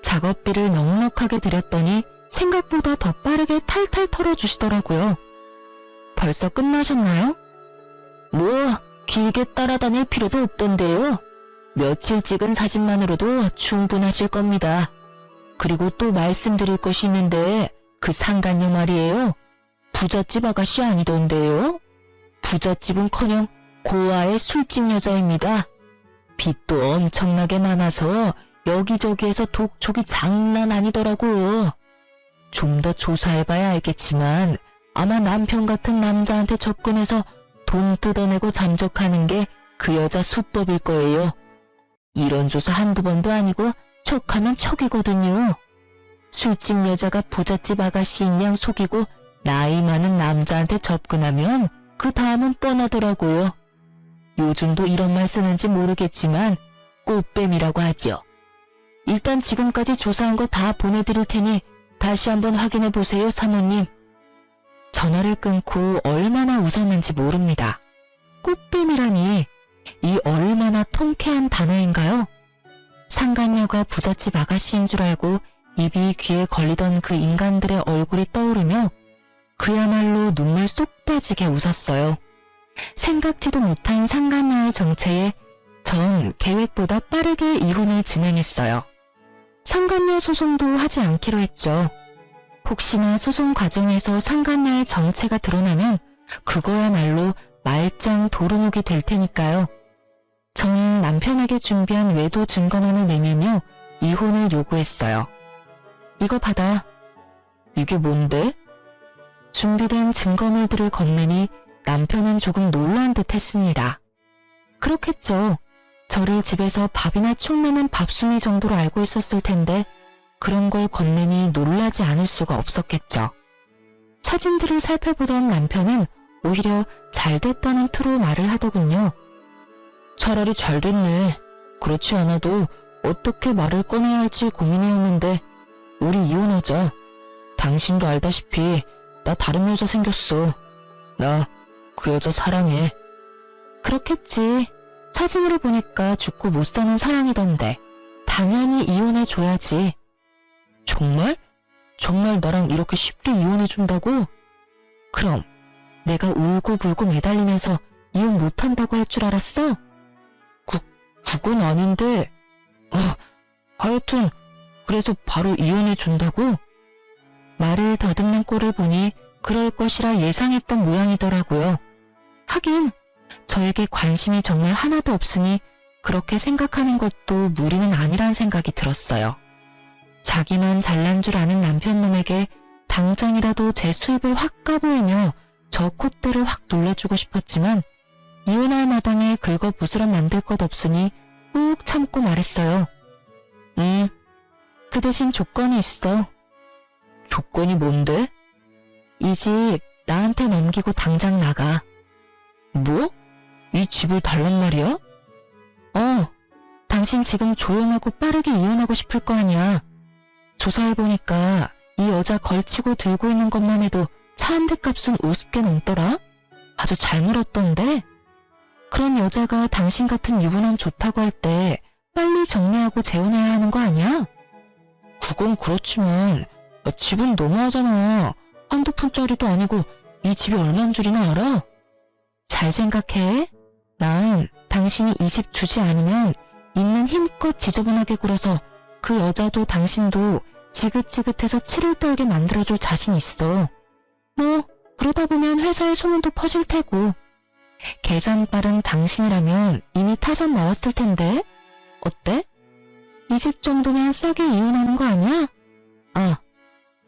작업비를 넉넉하게 들였더니 생각보다 더 빠르게 탈탈 털어주시더라고요. 벌써 끝나셨나요? 뭐 길게 따라다닐 필요도 없던데요. 며칠 찍은 사진만으로도 충분하실 겁니다. 그리고 또 말씀드릴 것이 있는데 그 상간녀 말이에요. 부잣집 아가씨 아니던데요. 부잣집은커녕 고아의 술집 여자입니다. 빚도 엄청나게 많아서 여기저기에서 독촉이 장난 아니더라고요. 좀 더 조사해봐야 알겠지만 아마 남편 같은 남자한테 접근해서 돈 뜯어내고 잠적하는 게 그 여자 수법일 거예요. 이런 조사 한두 번도 아니고 척하면 척이거든요. 술집 여자가 부잣집 아가씨인 양 속이고 나이 많은 남자한테 접근하면 그 다음은 뻔하더라고요. 요즘도 이런 말 쓰는지 모르겠지만 꽃뱀이라고 하죠. 일단 지금까지 조사한 거 다 보내드릴 테니 다시 한번 확인해 보세요, 사모님. 전화를 끊고 얼마나 웃었는지 모릅니다. 꽃뱀이라니 이 얼마나 통쾌한 단어인가요? 상간녀가 부잣집 아가씨인 줄 알고 입이 귀에 걸리던 그 인간들의 얼굴이 떠오르며 그야말로 눈물 쏙 빠지게 웃었어요. 생각지도 못한 상간녀의 정체에 전 계획보다 빠르게 이혼을 진행했어요. 상간녀 소송도 하지 않기로 했죠. 혹시나 소송 과정에서 상간녀의 정체가 드러나면 그거야말로 말짱 도루묵이 될 테니까요. 전 남편에게 준비한 외도 증거만을 내밀며 이혼을 요구했어요. 이거 받아. 이게 뭔데? 준비된 증거물들을 건네니 남편은 조금 놀란 듯 했습니다. 그렇겠죠. 저를 집에서 밥이나 축 내는 밥순이 정도로 알고 있었을 텐데 그런 걸 건네니 놀라지 않을 수가 없었겠죠. 사진들을 살펴보던 남편은 오히려 잘 됐다는 투로 말을 하더군요. 차라리 잘 됐네. 그렇지 않아도 어떻게 말을 꺼내야 할지 고민이었는데 우리 이혼하자. 당신도 알다시피 나 다른 여자 생겼어. 나 그 여자 사랑해. 그렇겠지. 사진으로 보니까 죽고 못 사는 사랑이던데 당연히 이혼해줘야지. 정말? 정말 나랑 이렇게 쉽게 이혼해준다고? 그럼 내가 울고불고 매달리면서 이혼 못한다고 할 줄 알았어? 그건 아닌데. 하여튼 그래서 바로 이혼해 준다고? 말을 더듬는 꼴을 보니 그럴 것이라 예상했던 모양이더라고요. 하긴 저에게 관심이 정말 하나도 없으니 그렇게 생각하는 것도 무리는 아니란 생각이 들었어요. 자기만 잘난 줄 아는 남편놈에게 당장이라도 제 수입을 확 까보이며 저 콧대를 확 놀려주고 싶었지만 이혼할 마당에 긁어부스럼 만들 것 없으니 꾹 참고 말했어요. 그 대신 조건이 있어. 조건이 뭔데? 이 집 나한테 넘기고 당장 나가. 뭐? 이 집을 달란 말이야? 당신 지금 조용하고 빠르게 이혼하고 싶을 거 아니야. 조사해보니까 이 여자 걸치고 들고 있는 것만 해도 차 한 대 값은 우습게 넘더라? 아주 잘 물었던데? 그런 여자가 당신 같은 유부남 좋다고 할 때 빨리 정리하고 재혼해야 하는 거 아니야? 그건 그렇지만 집은 너무하잖아. 한두 푼짜리도 아니고 이 집이 얼만 줄이나 알아? 잘 생각해. 난 당신이 이 집 주지 않으면 있는 힘껏 지저분하게 굴어서 그 여자도 당신도 지긋지긋해서 치를 떨게 만들어줄 자신 있어. 뭐 그러다 보면 회사에 소문도 퍼질 테고. 계산 빠른 당신이라면 이미 타산 나왔을 텐데. 어때? 이 집 정도면 싸게 이혼하는 거 아니야?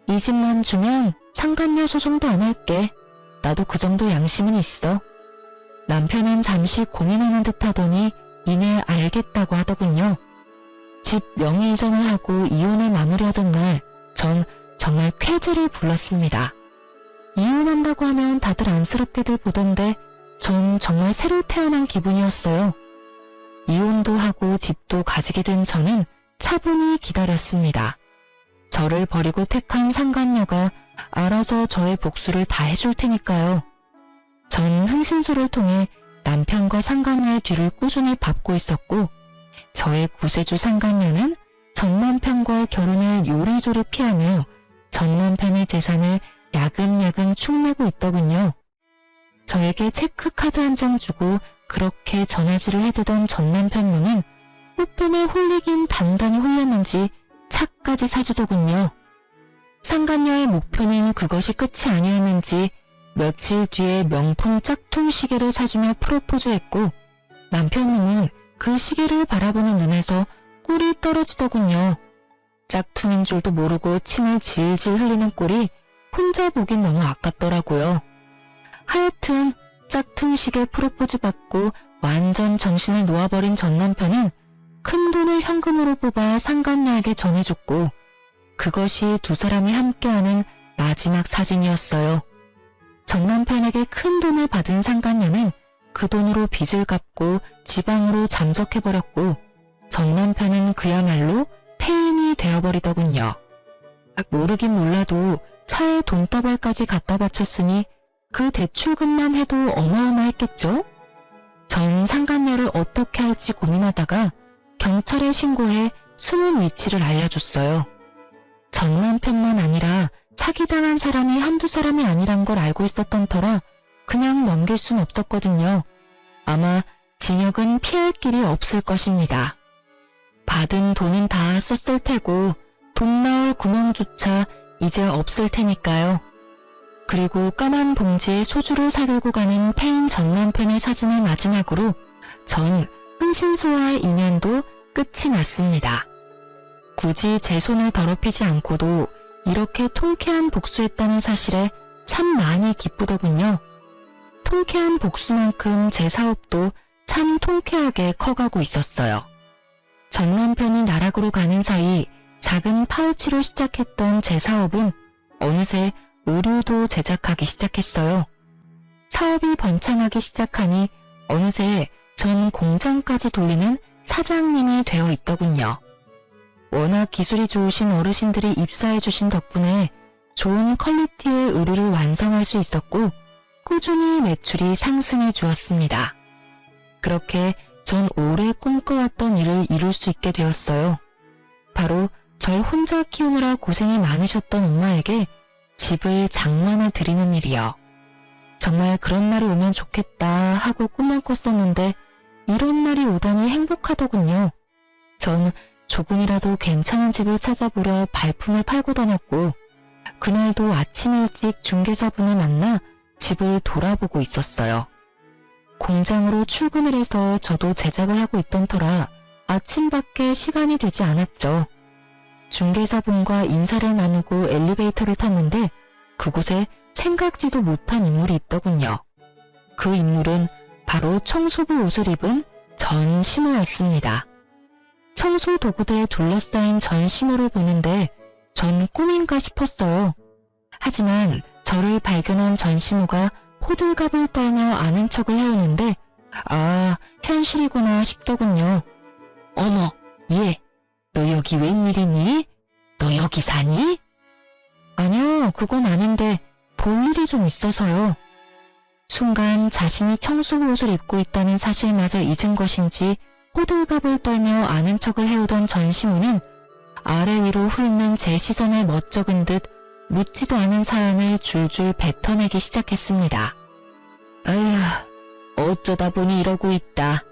이 집만 주면 상간녀 소송도 안 할게. 나도 그 정도 양심은 있어. 남편은 잠시 고민하는 듯 하더니 이내 알겠다고 하더군요. 집 명의 이전을 하고 이혼을 마무리하던 날, 전 정말 쾌재를 불렀습니다. 이혼한다고 하면 다들 안쓰럽게들 보던데 전 정말 새로 태어난 기분이었어요. 이혼도 하고 집도 가지게 된 저는 차분히 기다렸습니다. 저를 버리고 택한 상간녀가 알아서 저의 복수를 다 해줄 테니까요. 전 흥신소를 통해 남편과 상간녀의 뒤를 꾸준히 밟고 있었고, 저의 구세주 상간녀는 전 남편과의 결혼을 요리조리 피하며 전 남편의 재산을 야금야금 축내고 있더군요. 저에게 체크카드 한 장 주고 그렇게 전화질을 해대던 전 남편놈은 꽃뱀에 홀리긴 단단히 홀렸는지 차까지 사주더군요. 상간녀의 목표는 그것이 끝이 아니었는지 며칠 뒤에 명품 짝퉁 시계를 사주며 프로포즈했고, 남편님은 그 시계를 바라보는 눈에서 꿀이 떨어지더군요. 짝퉁인 줄도 모르고 침을 질질 흘리는 꼴이 혼자 보긴 너무 아깝더라고요. 하여튼 짝퉁 시계 프로포즈 받고 완전 정신을 놓아버린 전 남편은 큰 돈을 현금으로 뽑아 상간녀에게 전해줬고, 그것이 두 사람이 함께하는 마지막 사진이었어요. 전 남편에게 큰 돈을 받은 상간녀는 그 돈으로 빚을 갚고 지방으로 잠적해버렸고, 전 남편은 그야말로 폐인이 되어버리더군요. 모르긴 몰라도 차에 돈다발까지 갖다 바쳤으니 그 대출금만 해도 어마어마했겠죠? 전 상간녀를 어떻게 할지 고민하다가 경찰에 신고해 숨은 위치를 알려줬어요. 전 남편만 아니라 사기당한 사람이 한두 사람이 아니란 걸 알고 있었던 터라 그냥 넘길 순 없었거든요. 아마 징역은 피할 길이 없을 것입니다. 받은 돈은 다 썼을 테고 돈 나올 구멍조차 이제 없을 테니까요. 그리고 까만 봉지에 소주를 사들고 가는 폐인 전 남편의 사진을 마지막으로 전 흥신소와의 인연도 끝이 났습니다. 굳이 제 손을 더럽히지 않고도 이렇게 통쾌한 복수했다는 사실에 참 많이 기쁘더군요. 통쾌한 복수만큼 제 사업도 참 통쾌하게 커가고 있었어요. 전 남편이 나락으로 가는 사이 작은 파우치로 시작했던 제 사업은 어느새 의류도 제작하기 시작했어요. 사업이 번창하기 시작하니 어느새 전 공장까지 돌리는 사장님이 되어 있더군요. 워낙 기술이 좋으신 어르신들이 입사해 주신 덕분에 좋은 퀄리티의 의류를 완성할 수 있었고 꾸준히 매출이 상승해 주었습니다. 그렇게 전 오래 꿈꿔왔던 일을 이룰 수 있게 되었어요. 바로 절 혼자 키우느라 고생이 많으셨던 엄마에게 집을 장만해 드리는 일이요. 정말 그런 날이 오면 좋겠다 하고 꿈만 꿨었는데 이런 날이 오다니 행복하더군요. 전 조금이라도 괜찮은 집을 찾아보려 발품을 팔고 다녔고 그날도 아침 일찍 중개사분을 만나 집을 돌아보고 있었어요. 공장으로 출근을 해서 저도 제작을 하고 있던 터라 아침밖에 시간이 되지 않았죠. 중개사분과 인사를 나누고 엘리베이터를 탔는데 그곳에 생각지도 못한 인물이 있더군요. 그 인물은 바로 청소부 옷을 입은 전시모였습니다. 청소 도구들에 둘러싸인 전시모를 보는데 전 꿈인가 싶었어요. 하지만 저를 발견한 전시모가 호들갑을 떨며 아는 척을 해오는데 아, 현실이구나 싶더군요. 어머, 얘, 너 여기 웬일이니? 너 여기 사니? 아니요, 그건 아닌데 볼 일이 좀 있어서요. 순간 자신이 청소부 옷을 입고 있다는 사실마저 잊은 것인지 호들갑을 떨며 아는 척을 해오던 전시모는 아래 위로 훑는 제 시선에 멋쩍은 듯 묻지도 않은 사연을 줄줄 뱉어내기 시작했습니다. 에휴, 어쩌다 보니 이러고 있다.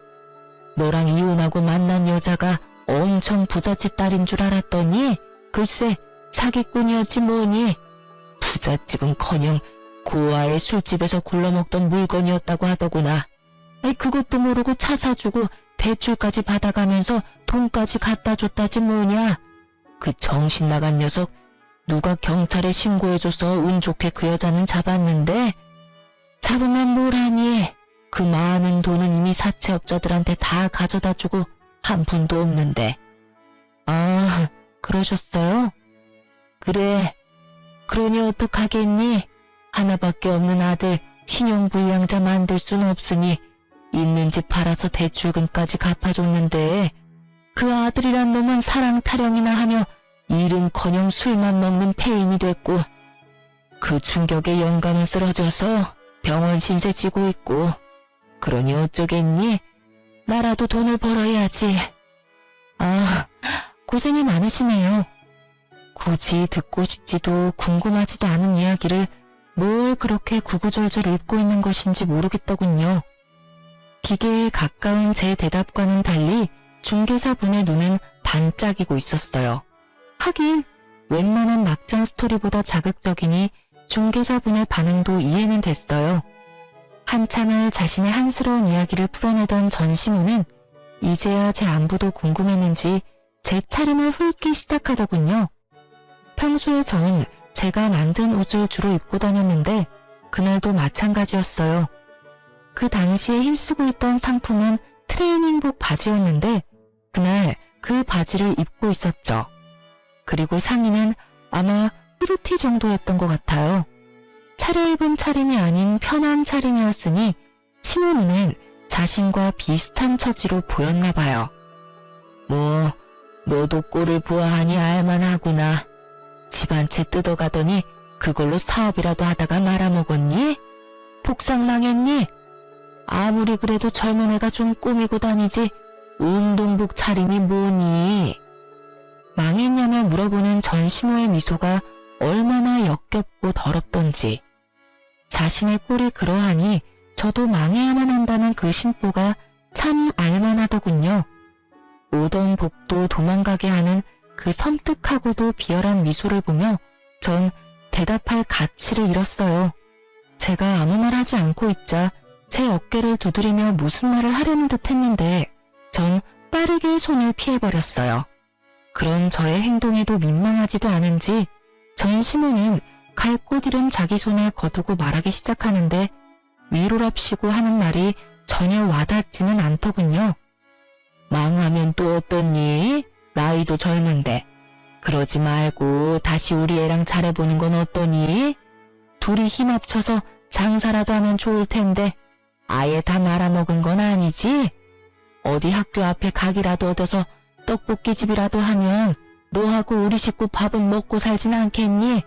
너랑 이혼하고 만난 여자가 엄청 부잣집 딸인 줄 알았더니 글쎄 사기꾼이었지 뭐니. 부잣집은커녕 고아의 술집에서 굴러먹던 물건이었다고 하더구나. 그것도 모르고 차 사주고 대출까지 받아가면서 돈까지 갖다 줬다지 뭐냐. 그 정신 나간 녀석 누가 경찰에 신고해줘서 운 좋게 그 여자는 잡았는데 잡으면 뭘 하니. 그 많은 돈은 이미 사채업자들한테 다 가져다 주고 한 푼도 없는데. 아, 그러셨어요? 그래. 그러니 어떡하겠니? 하나밖에 없는 아들 신용불량자 만들 순 없으니 있는 집 팔아서 대출금까지 갚아줬는데 그 아들이란 놈은 사랑 타령이나 하며 일은커녕 술만 먹는 폐인이 됐고 그 충격에 영감은 쓰러져서 병원 신세 지고 있고 그러니 어쩌겠니? 나라도 돈을 벌어야지. 아, 고생이 많으시네요. 굳이 듣고 싶지도 궁금하지도 않은 이야기를 뭘 그렇게 구구절절 읊고 있는 것인지 모르겠더군요. 기계에 가까운 제 대답과는 달리 중개사분의 눈은 반짝이고 있었어요. 하긴 웬만한 막장 스토리보다 자극적이니 중개사분의 반응도 이해는 됐어요. 한참을 자신의 한스러운 이야기를 풀어내던 전시모는 이제야 제 안부도 궁금했는지 제 차림을 훑기 시작하더군요. 평소에 전 제가 만든 옷을 주로 입고 다녔는데 그날도 마찬가지였어요. 그 당시에 힘쓰고 있던 상품은 트레이닝복 바지였는데 그날 그 바지를 입고 있었죠. 그리고 상의는 아마 후르티 정도였던 것 같아요. 차려입은 차림이 아닌 편한 차림이었으니 시모 눈엔 자신과 비슷한 처지로 보였나 봐요. 뭐 너도 꼴을 보아하니 알만하구나. 집 한 채 뜯어가더니 그걸로 사업이라도 하다가 말아먹었니? 복상 망했니? 아무리 그래도 젊은 애가 좀 꾸미고 다니지 운동복 차림이 뭐니? 망했냐며 물어보는 전시모의 미소가 얼마나 역겹고 더럽던지. 자신의 꼴이 그러하니 저도 망해야만 한다는 그 심보가 참 알만하더군요. 오던 복도 도망가게 하는 그 섬뜩하고도 비열한 미소를 보며 전 대답할 가치를 잃었어요. 제가 아무 말 하지 않고 있자 제 어깨를 두드리며 무슨 말을 하려는 듯 했는데 전 빠르게 손을 피해버렸어요. 그런 저의 행동에도 민망하지도 않은지 전시모는 갈 곳 잃은 자기 손을 거두고 말하기 시작하는데 위로랍시고 하는 말이 전혀 와닿지는 않더군요. 망하면 또 어떠니? 나이도 젊은데. 그러지 말고 다시 우리 애랑 잘해보는 건 어떠니? 둘이 힘 합쳐서 장사라도 하면 좋을 텐데 아예 다 말아먹은 건 아니지? 어디 학교 앞에 가게라도 얻어서 떡볶이집이라도 하면 너하고 우리 식구 밥은 먹고 살진 않겠니?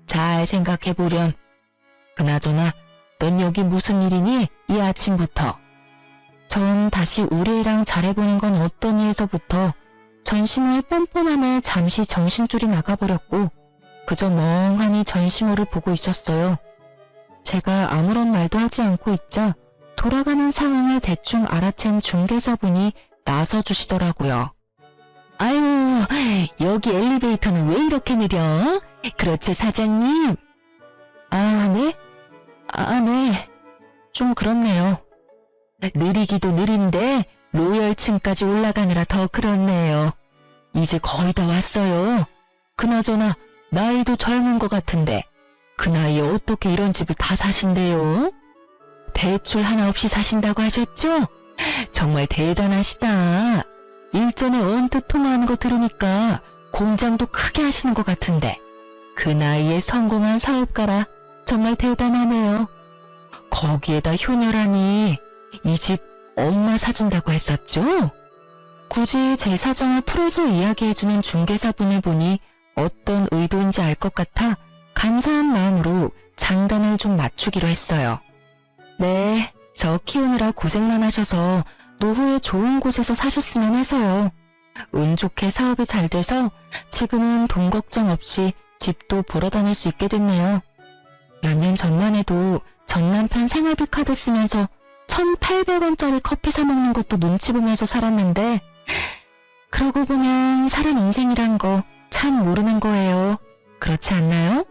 잘 생각해보렴. 그나저나 넌 여기 무슨 일이니? 이 아침부터. 전 다시 우리 애랑 잘해보는 건 어떠니에서부터 전시모의 뻔뻔함에 잠시 정신줄이 나가버렸고 그저 멍하니 전시모를 보고 있었어요. 제가 아무런 말도 하지 않고 있자 돌아가는 상황을 대충 알아챈 중개사분이 나서주시더라고요. 아유, 여기 엘리베이터는 왜 이렇게 느려? 그렇죠, 사장님? 아, 네? 네. 좀 그렇네요. 느리기도 느린데 로열층까지 올라가느라 더 그렇네요. 이제 거의 다 왔어요. 그나저나 나이도 젊은 것 같은데 그 나이에 어떻게 이런 집을 다 사신대요? 대출 하나 없이 사신다고 하셨죠? 정말 대단하시다. 일전에 언뜻 통화하는 거 들으니까 공장도 크게 하시는 것 같은데 그 나이에 성공한 사업가라 정말 대단하네요. 거기에다 효녀라니 이 집 엄마 사준다고 했었죠? 굳이 제 사정을 풀어서 이야기해주는 중개사분을 보니 어떤 의도인지 알 것 같아 감사한 마음으로 장단을 좀 맞추기로 했어요. 네, 저 키우느라 고생만 하셔서 노후에 좋은 곳에서 사셨으면 해서요. 운 좋게 사업이 잘 돼서 지금은 돈 걱정 없이 집도 보러 다닐 수 있게 됐네요. 몇 년 전만 해도 전 남편 생활비 카드 쓰면서 1,800원짜리 커피 사 먹는 것도 눈치 보면서 살았는데 그러고 보면 사람 인생이란 거 참 모르는 거예요. 그렇지 않나요?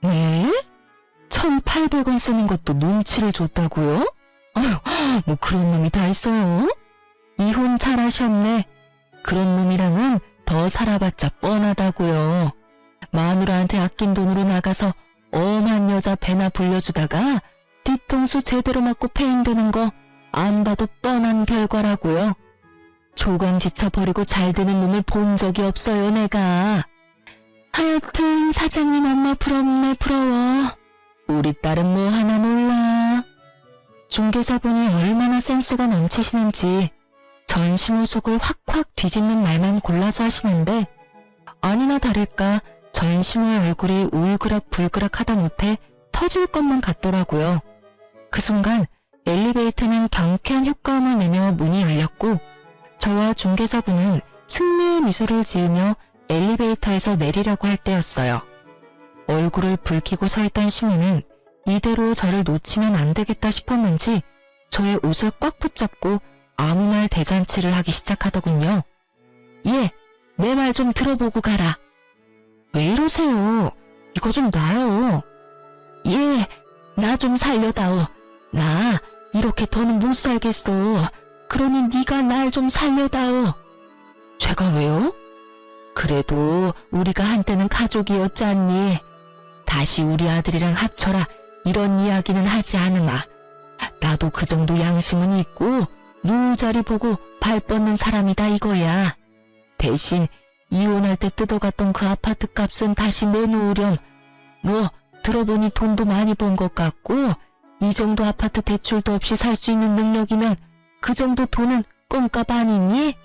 네? 1,800원 쓰는 것도 눈치를 줬다고요? 아휴, 뭐 그런 놈이 다 있어요? 이혼 잘하셨네. 그런 놈이랑은 더 살아봤자 뻔하다고요. 마누라한테 아낀 돈으로 나가서 엄한 여자 배나 불려주다가 뒤통수 제대로 맞고 폐인되는 거 안 봐도 뻔한 결과라고요. 조강지쳐 버리고 잘 되는 놈을 본 적이 없어요, 내가. 하여튼 사장님 엄마 부럽네, 부러워. 우리 딸은 뭐 하나 몰라. 중개사분이 얼마나 센스가 넘치시는지 전심호 속을 확확 뒤집는 말만 골라서 하시는데 아니나 다를까 전심호의 얼굴이 울그락불그락 하다 못해 터질 것만 같더라고요. 그 순간 엘리베이터는 경쾌한 효과음을 내며 문이 열렸고 저와 중개사분은 승리의 미소를 지으며 엘리베이터에서 내리려고 할 때였어요. 얼굴을 붉히고 서 있던 시모는 이대로 저를 놓치면 안 되겠다 싶었는지 저의 옷을 꽉 붙잡고 아무 말 대잔치를 하기 시작하더군요. 예, 내 말 좀 들어보고 가라. 왜 이러세요? 이거 좀 놔요. 예, 나 좀 살려다오. 나 이렇게 더는 못 살겠어. 그러니 네가 날 좀 살려다오. 제가 왜요? 그래도 우리가 한때는 가족이었지 않니? 다시 우리 아들이랑 합쳐라 이런 이야기는 하지 않으마. 나도 그 정도 양심은 있고 누울 자리 보고 발 뻗는 사람이다 이거야. 대신 이혼할 때 뜯어갔던 그 아파트 값은 다시 내놓으렴. 너 들어보니 돈도 많이 번 것 같고 이 정도 아파트 대출도 없이 살 수 있는 능력이면 그 정도 돈은 껌값 아니니?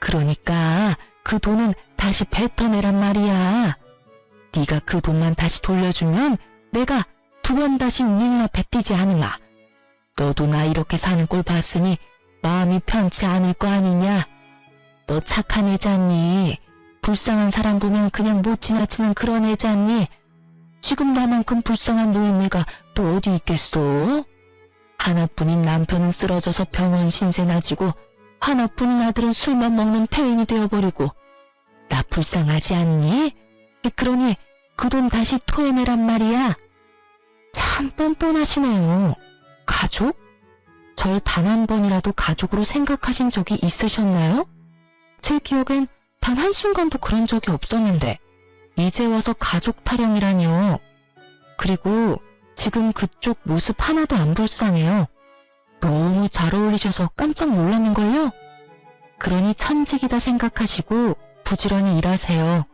그러니까 그 돈은 다시 뱉어내란 말이야. 네가 그 돈만 다시 돌려주면 내가 2번 다시 네 눈앞에 띄지 않으마. 너도 나 이렇게 사는 꼴 봤으니 마음이 편치 않을 거 아니냐. 너 착한 애잖니. 불쌍한 사람 보면 그냥 못 지나치는 그런 애잖니. 지금 나만큼 불쌍한 노인네가 또 어디 있겠소? 하나뿐인 남편은 쓰러져서 병원 신세 나지고 하나뿐인 아들은 술만 먹는 폐인이 되어버리고 나 불쌍하지 않니? 그러니 그 돈 다시 토해내란 말이야. 참 뻔뻔하시네요. 가족? 절 단 한 번이라도 가족으로 생각하신 적이 있으셨나요? 제 기억엔 단 한순간도 그런 적이 없었는데 이제 와서 가족 타령이라뇨. 그리고 지금 그쪽 모습 하나도 안 불쌍해요. 너무 잘 어울리셔서 깜짝 놀랐는걸요? 그러니 천직이다 생각하시고 부지런히 일하세요.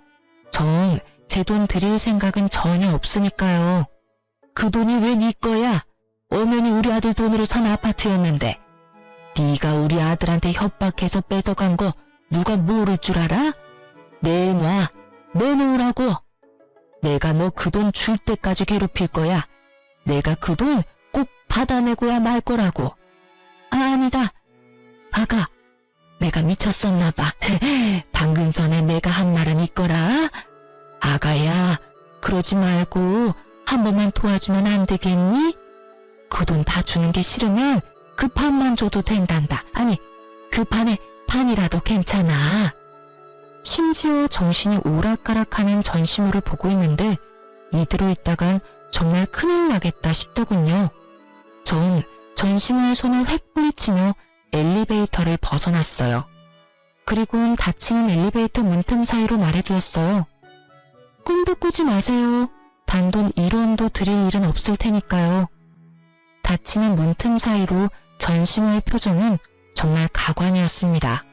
전 제 돈 드릴 생각은 전혀 없으니까요. 그 돈이 왜 네 거야? 엄연히 우리 아들 돈으로 산 아파트였는데. 네가 우리 아들한테 협박해서 뺏어간 거 누가 모를 줄 알아? 내놔. 내놓으라고. 내가 너 그 돈 줄 때까지 괴롭힐 거야. 내가 그 돈 꼭 받아내고야 말 거라고. 아니다. 아가, 내가 미쳤었나 봐. 방금 전에 내가 한 말은 있거라. 아가야, 그러지 말고 한 번만 도와주면 안 되겠니? 그 돈 다 주는 게 싫으면 그 반만 줘도 된단다. 아니, 그 반에 반이라도 괜찮아. 심지어 정신이 오락가락하는 전시물을 보고 있는데 이대로 있다간 정말 큰일 나겠다 싶더군요. 전 전시물 손을 획 뿌리치며 엘리베이터를 벗어났어요. 그리고는 닫히는 엘리베이터 문틈 사이로 말해주었어요. 꿈도 꾸지 마세요. 단돈 1원도 드릴 일은 없을 테니까요. 닫히는 문틈 사이로 전시물의 표정은 정말 가관이었습니다.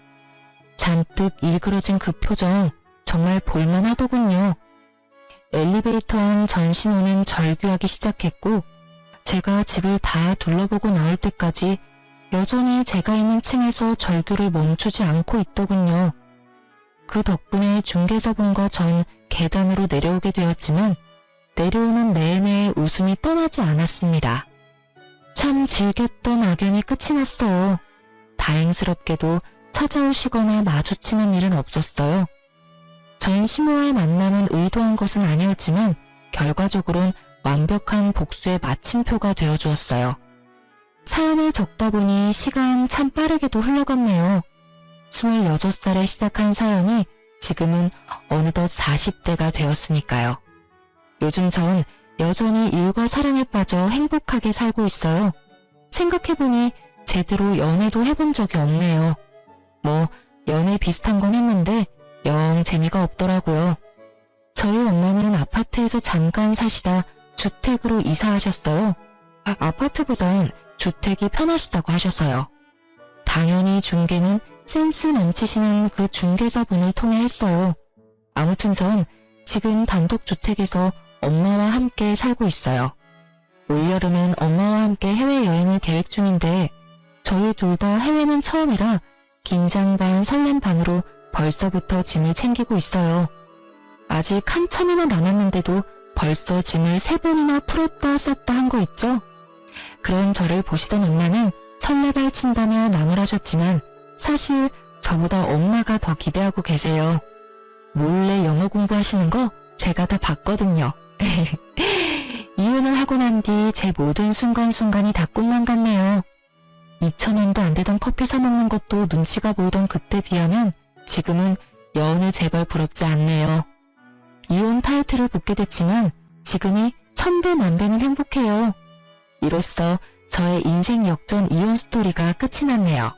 잔뜩 일그러진 그 표정 정말 볼만하더군요. 엘리베이터 안 전시물은 절규하기 시작했고 제가 집을 다 둘러보고 나올 때까지 여전히 제가 있는 층에서 절규를 멈추지 않고 있더군요. 그 덕분에 중개사분과 전 계단으로 내려오게 되었지만 내려오는 내내 웃음이 떠나지 않았습니다. 참 즐겼던 악연이 끝이 났어요. 다행스럽게도 찾아오시거나 마주치는 일은 없었어요. 전시모와의 만남은 의도한 것은 아니었지만 결과적으로는 완벽한 복수의 마침표가 되어주었어요. 사연을 적다 보니 시간 참 빠르게도 흘러갔네요. 26살에 시작한 사연이 지금은 어느덧 40대가 되었으니까요. 요즘 전 여전히 일과 사랑에 빠져 행복하게 살고 있어요. 생각해보니 제대로 연애도 해본 적이 없네요. 뭐 연애 비슷한 건 했는데 영 재미가 없더라고요. 저희 엄마는 아파트에서 잠깐 사시다 주택으로 이사하셨어요. 아파트보단 주택이 편하시다고 하셔서요. 당연히 중개는 센스 넘치시는 그 중개사분을 통해 했어요. 아무튼 전 지금 단독주택에서 엄마와 함께 살고 있어요. 올여름엔 엄마와 함께 해외여행을 계획 중인데 저희 둘 다 해외는 처음이라 긴장 반 설렘 반으로 벌써부터 짐을 챙기고 있어요. 아직 한참이나 남았는데도 벌써 짐을 3번이나 풀었다 쌌다 한 거 있죠? 그런 저를 보시던 엄마는 설레발 친다며 나무라셨지만 사실 저보다 엄마가 더 기대하고 계세요. 몰래 영어 공부하시는 거 제가 다 봤거든요. 이혼을 하고 난 뒤 제 모든 순간순간이 다 꿈만 같네요. 2,000원도 안 되던 커피 사 먹는 것도 눈치가 보이던 그때 비하면 지금은 여운을 제발 부럽지 않네요. 이혼 타이틀을 붙게 됐지만 지금이 천배만배는 행복해요. 이로써 저의 인생 역전 이혼 스토리가 끝이 났네요.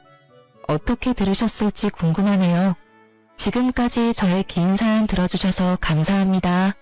어떻게 들으셨을지 궁금하네요. 지금까지 저의 긴 사연 들어주셔서 감사합니다.